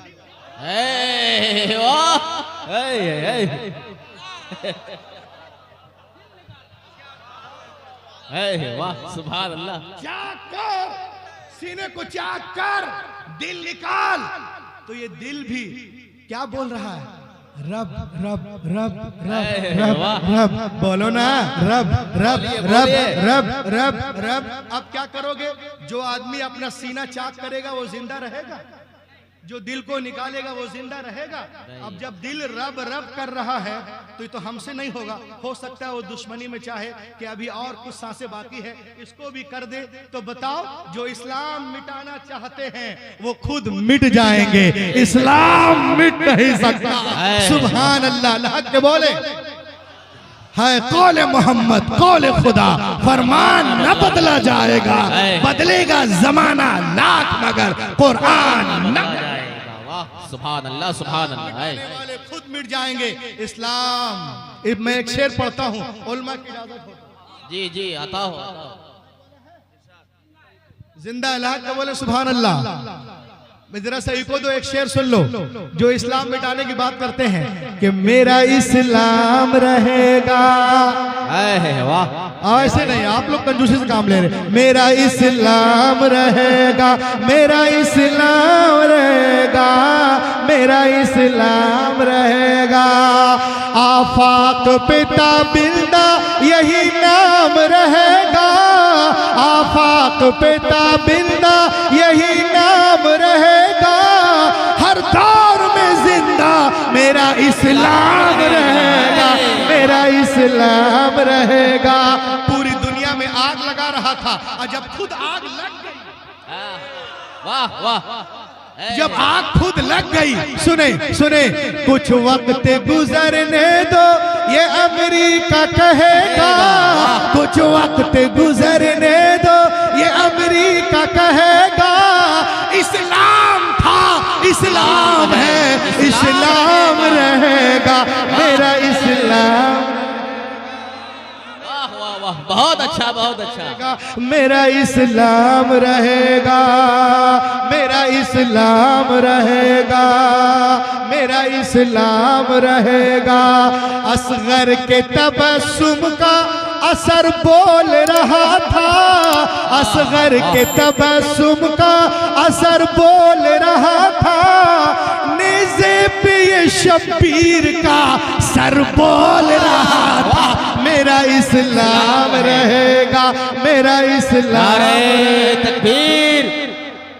वाह सुभान अल्लाह।
चाक कर, सीने को चाक कर, दिल निकाल। तो ये दिल भी क्या बोल रहा है?
रब रब रब
ऐ,
रब रब
वाह।
रब बोलो ना रब रब
बोलिए,
रब
बोलिए।
रब रब
रब अब क्या करोगे? जो आदमी अपना सीना चाक करेगा वो जिंदा रहेगा, जो दिल को निकालेगा वो जिंदा रहेगा। अब जब दिल रब रब कर रहा है तो ये तो हमसे नहीं होगा। हो सकता है वो दुश्मनी में चाहे कि अभी और कुछ सांसें बाकी है, इसको भी कर दे। तो बताओ, जो इस्लाम मिटाना चाहते हैं वो खुद
मिट जाएंगे, इस्लाम मिट नहीं सकता।
है।
सुभान अल्लाह, अल्लाह के बोले है कौले मोहम्मद कौले खुदा, फरमान न बदला जाएगा,
है।
बदलेगा जमाना लाख मगर कुरान न।
जाएगा। वाह, सुभान अल्लाह, सुभान अल्लाह। ऐ।
मिटाने वाले खुद मिट जाएंगे। इस्लाम मैं एक शेर पढ़ता हूँ, उलमा की इजाजत हो।
जी जी, आता हो।
जिंदा अल्लाह का बोले सुभान अल्लाह। मैं जरा सा इको दो, एक शेर सुन लो जो इस्लाम मिटाने की बात करते हैं कि मेरा इस्लाम रहेगा।
ऐ, वाह।
ऐसे नहीं, आप लोग कंजूसी से काम ले रहे। मेरा इस्लाम रहेगा, मेरा इस्लाम रहेगा, मेरा इस्लाम रहेगा। आफाक पे ताबिंदा यही नाम रहेगा, आफाक पे ताबिंदा यही नाम रहेगा। हर दौर में जिंदा मेरा इस्लाम रहेगा, मेरा इस्लाम रहेगा। पूरी दुनिया में आग लगा रहा था और जब खुद आग लग गई,
हाँ, वाह वाह। ऐ।
जब आग खुद लग गई, सुने सुने, कुछ वक्त गुजरने दो ये अमेरिका कहेगा, कुछ वक्त गुजरने दो ये अमेरिका कहेगा। इस्लाम था, इस्लाम है, इस्लाम रहेगा, मेरा इस्लाम
वाह वाह वाह, बहुत अच्छा, बहुत अच्छा।
मेरा इस्लाम रहेगा, मेरा इस्लाम रहेगा, मेरा इस्लाम रहेगा। असगर के तबस्सुम का असर बोल रहा था, असगर के तबस्सुम का असर बोल रहा था। नेज़े पे ये शब्बीर का सर बोल रहा था, मेरा इस्लाम रहेगा, मेरा इस्लाम।
नारे तकबीर,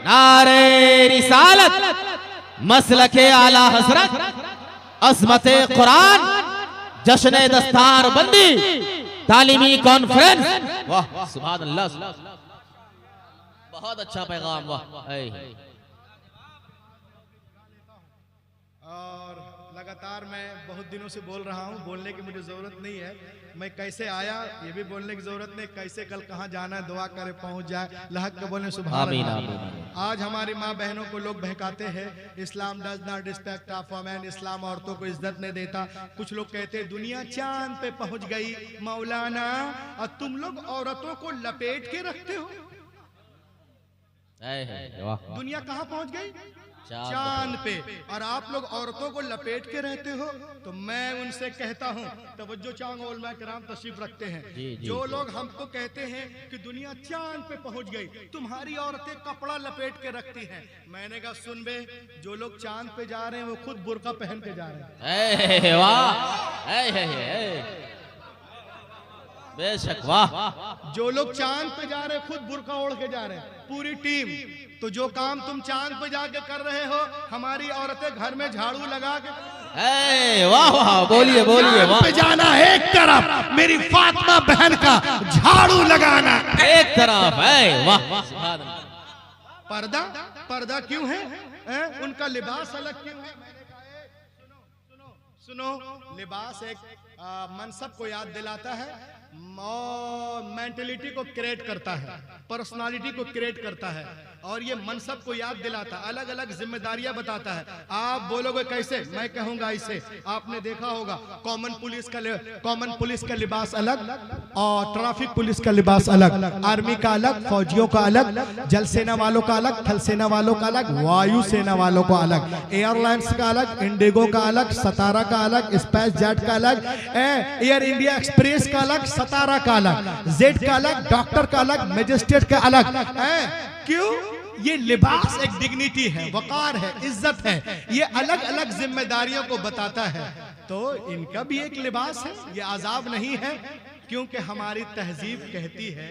नारे रिसालत, मसलके आला हजरत, अज़मते कुरान, जश्न दस्तार बंदी, तालीमी कॉन्फ्रेंस। वाह, सुभान अल्लाह, बहुत अच्छा पैगाम। वाह। ऐ।
और लगातार मैं बहुत दिनों से बोल रहा हूँ, बोलने की मुझे ज़रूरत नहीं है। मैं कैसे आया ये भी बोलने की ज़रूरत नहीं, कैसे कल कहाँ जाना है दुआ करे पहुँच जाए। लहक के बोलने सुभान
आमीन,
अल्लाह।
आमीन, आमीन।
आज हमारी माँ बहनों को लोग बहकाते हैं, Islam does not respect of women, इस्लाम औरतों को इज्जत नहीं देता। कुछ लोग कहते हैं दुनिया चांद पे पहुँच गई मौलाना, और तुम लोग औरतों को लपेट के रखते हो।
ऐ, वाह।
दुनिया कहाँ पहुँच गई?
चांद
चांद पे, और आप लोग औरतों को लपेट के रहते हो। तो मैं उनसे कहता हूँ, तवज्जो चाहूंगा, उलमा किराम तशरीफ रखते हैं।
जी, जी,
जो
जी।
लोग हमको कहते हैं कि दुनिया चांद पे पहुंच गई, तुम्हारी औरतें कपड़ा लपेट के रखती हैं, मैंने कहा सुन बे, जो लोग चांद पे जा रहे हैं वो खुद बुर्का पहन के जा रहे हैं।
ऐ, वाह। ऐ, बेशक, वाह।
जो लोग चांद पे जा रहे हैं खुद बुर्का ओढ़ के जा रहे हैं, पूरी टीम। तो जो काम तुम चांद पे जाके कर रहे हो, हमारी औरतें घर में झाड़ू लगा के।
ऐ, वाह वाह, बोलिए बोलिए। वाह,
पे जाना एक तरफ, मेरी फातिमा बहन का झाड़ू लगाना
एक तरफ। ऐ, वाह, सुभान अल्लाह।
पर्दा, पर्दा क्यों है? उनका लिबास अलग क्यों है? मैंने कहा सुनो, लिबास एक मनसब को याद दिलाता है, मेंटलिटी को क्रिएट करता है, पर्सनालिटी को क्रिएट करता है, और ये मनसब को याद दिलाता है, अलग अलग जिम्मेदारियां बताता है। आप बोलोगे कैसे? मैं कहूंगा ऐसे। आपने देखा होगा कॉमन पुलिस का लिबास अलग, और ट्रैफिक पुलिस का लिबास अलग, आर्मी का अलग, फौजियों का अलग, जल सेना वालों का अलग, थल सेना वालों का अलग, वायु सेना वालों का अलग, एयरलाइंस का अलग, इंडिगो का अलग, सतारा का अलग, स्पाइस जेट का अलग, एयर इंडिया एक्सप्रेस का अलग, सतारा का अलग, जेट का अलग, डॉक्टर का अलग, मैजिस्ट्रेट का अलग। क्यों? ये लिबास एक डिग्निटी है, वकार है, इज्जत है, ये अलग अलग जिम्मेदारियों को बताता है। तो इनका भी एक लिबास है, ये आजाब नहीं है, क्योंकि हमारी तहजीब कहती है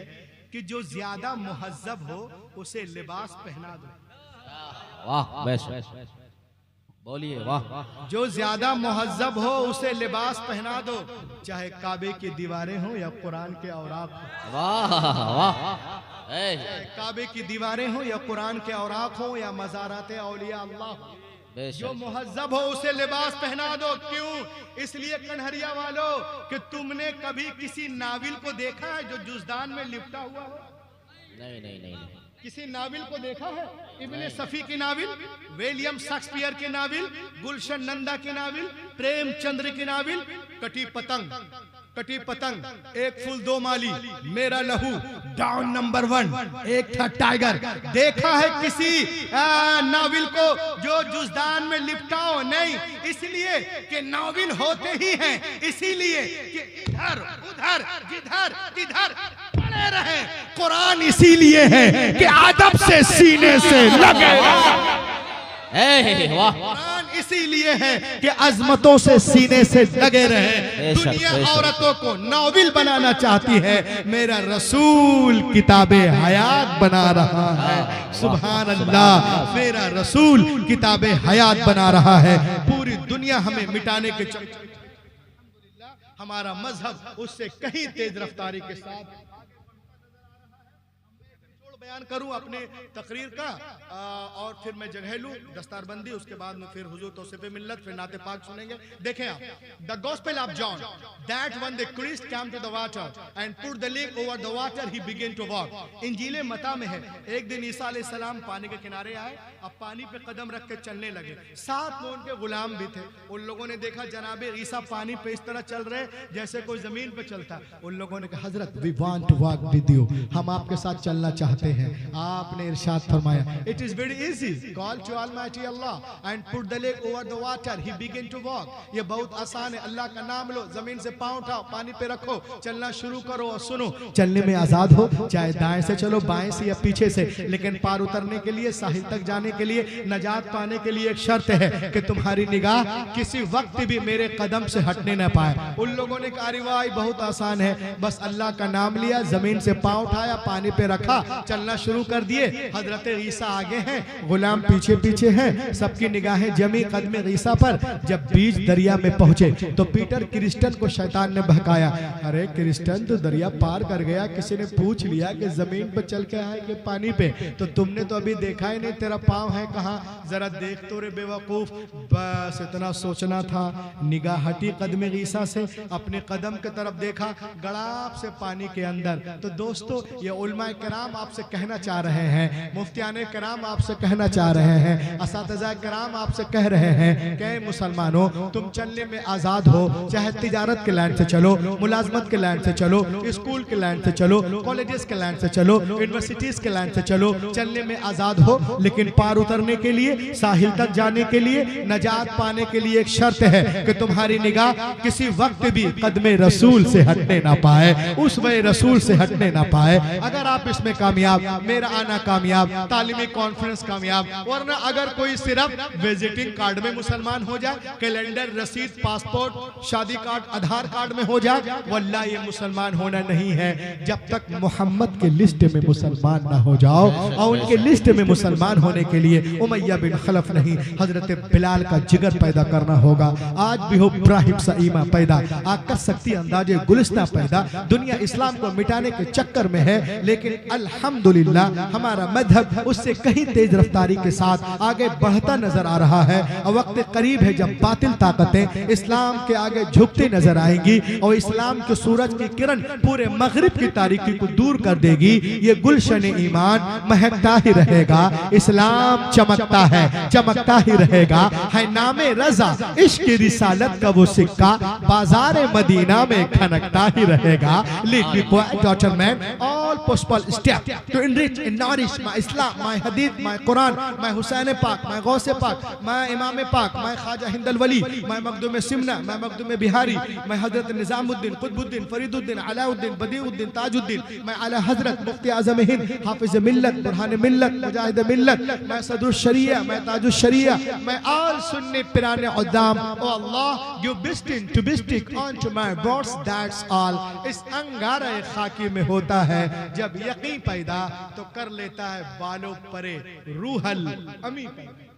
कि जो ज्यादा मुहज्जब हो उसे लिबास पहना दो।
वाह, बेस्ट, बोलिए वाह।
जो ज्यादा मुहज्जब हो उसे लिबास पहना दो, चाहे काबे की दीवारें हो या कुरान के औराक हो।
वाह वाह,
काबे की दीवारें हो या कुरान के औराक हो या मज़ारात औलिया अल्लाह हो, जो मुहज्जब हो उसे लिबास पहना दो। क्यों? इसलिए कन्हरिया वालों कि तुमने कभी किसी नाविल को देखा है जो जुज़दान में लिपटा हुआ हो?
नहीं नहीं नहीं, नहीं।
किसी नाविल को देखा है? इब्ने सफी की नाविल, विलियम शेक्सपियर की नाविल, गुलशन नंदा की नाविल, प्रेमचंद्र की नाविल, कटी पतंग, कटी पतंग, एक फूल दो माली, मेरा लहू, डाउन नंबर 1, एक था टाइगर। देखा है किसी नाविल को जो जुज़दान में लिपटा हो? नहीं, इसलिए कि नाविल होते ही हैं इसीलिए कि इधर उधर जिधर तिधर पड़े रहे। कुरान इसीलिए है कि अदब से सीने से लगे।
वाह,
कुरान इसीलिए है कि अजमतों से सीने से लगे रहे। दुनिया औरतों को नाविल बनाना चाहती है, मेरा रसूल किताबे हयात बना रहा है। सुभान अल्लाह, मेरा रसूल किताबे हयात बना रहा है। पूरी दुनिया हमें मिटाने के चक्कर, हमारा मजहब उससे कहीं तेज रफ्तारी के साथ। बयान करूं अपने तकरीर का और फिर मैं जगह लूं दस्तारबंदी, उसके बाद में फिर हुजूर तौसीफ़े मिल्लत, फिर नाते पाक सुनेंगे। देखें आप, the gospel of John, that when the Christ came to the water and put the leg over the water he began to walk. इंजील मत्ता में है, एक दिन ईसा अलैहिस्सलाम पानी के किनारे आए, अब पानी पे कदम रख के चलने लगे। साथ में उनके गुलाम भी थे। उन लोगों ने देखा जनाबे ईसा पानी पे इस तरह चल रहे जैसे कोई जमीन पे चलता। उन लोगों ने कहा हजरत we want to walk with you, हम आपके साथ चलना चाहते हैं। आपने इरशाद फरमाया it is very easy, call to almighty Allah and put the leg over the water he begin to walk. ये बहुत आसान है, अल्लाह का नाम लो, जमीन से पांव उठाओ, पानी पे रखो, चलना शुरू करो। और सुनो, चलने में आजाद हो, चाहे दाएं से चलो, बाएं से या पीछे से, लेकिन पार उतरने के लिए, साहिल तक जाने के लिए, नजात पाने के लिए एक शर्त है कि तुम्हारी निगाह किसी वक्त भी मेरे कदम से हटने न पाए। उन लोगों ने कहा रिवाई बहुत आसान है, बस अल्लाह का नाम लिया, जमीन से पांव उठाया, पानी पे रखा, चलना शुरू कर दिए। हजरत ईसा आगे हैं, गुलाम पीछे पीछे हैं, सबकी निगाहें जमी कदम ईसा पर। जब बीच दरिया में पहुंचे तो पीटर क्रिस्टन को शैतान ने बहकाया, अरे क्रिस्टन तो दरिया पार कर गया, किसी ने पूछ लिया कि जमीन पर चल के आए कि पानी पे, तो तुमने तो अभी देखा ही नहीं, तेरा पांव है कहाँ, जरा देख तो रे बेवकूफ। बस इतना सोचना था, निगाह हटी कदम ईसा से, अपने कदम की तरफ देखा, गड़ाप से पानी के अंदर। तो दोस्तों, ये उलमाए कराम आपसे कहना चाह रहे हैं, मुफ्तियाने कराम आपसे कहना चाह रहे हैं, असातिज़ा कराम आपसे कह रहे हैं कि मुसलमानों, तुम चलने में आज़ाद हो, चाहे तिजारत के लाइन से चलो, मुलाजमत के लाइन से चलो, स्कूल के लाइन से चलो, कॉलेजेस के लाइन से चलो, यूनिवर्सिटीज के लाइन से चलो, चलने में आज़ाद हो। लेकिन पार उतरने के लिए, साहिल तक जाने के लिए, नजात पाने के लिए एक शर्त है कि तुम्हारी निगाह किसी वक्त भी कदमे रसूल से हटने ना पाए, उस वे रसूल से हटने ना पाए। अगर आप इसमें कामयाब, मेरा आना कामयाब, तालीमी कॉन्फ्रेंस कामयाब, वरना अगर कोई सिर्फ विजिटिंग कार्ड में मुसलमान हो जाए, कैलेंडर, रसीद, पासपोर्ट, शादी कार्ड, आधार कार्ड में हो जाए, वल्लाह ये मुसलमान होना नहीं है। जब तक मोहम्मद के लिस्ट में मुसलमान ना हो जाओ, और उनके लिस्ट में मुसलमान होने के लिए उमैया बिन खलफ नहीं, हजरत बिलाल का जिगर पैदा करना होगा। आज भी हो इब्राहिम सईमा पैदा, आप कर सकती अंदाजे गुलिस्ता पैदा। दुनिया इस्लाम को मिटाने के चक्कर में है, लेकिन अल्हम्दुलिल्लाह हमारा मजहब उससे कहीं तेज रफ्तारी के साथ आगे बढ़ता नजर आ रहा है। और वक्त करीब है जब बातिल ताकतें इस्लाम के आगे झुकती नजर आएंगी और इस्लाम के सूरज की किरण पूरे मगरिब की तारीकी को दूर कर देगी। ये गुलशन ईमान महकता ही रहेगा, इस्लाम चमकता है, चमकता ही रहेगा। है नामे रजा इश्क रिसालत का वो सिक्का, बाजार मदीना में खनकता ही रहेगा। Daughter man, all
possible step to enrich and nourish my Islam, my Hadith, my Quran, my Hussain Pak, my Ghaus Pak, my Imam Pak, my Khaja Hind al-Wali, my Maghdum Simna, my Maghdum Bihari, my Hazrat Nizamuddin, Qutbuddin, Fariduddin, Alauddin, Badiuddin, Tajuddin, my Ala Hazrat, Mufti Azam Hind, Hafiz Millat, Burhan Millat, Mujahid Millat, my Sadr Sharia, my Tajul Sharia, my all Sunni Pirane Uddam. Oh Allah, give bistin to bistik onto my words, that's all. इस अंगारा खाकी में होता है जब यकीन पैदा तो कर लेता है बालों परे रूहल अमी पैदा।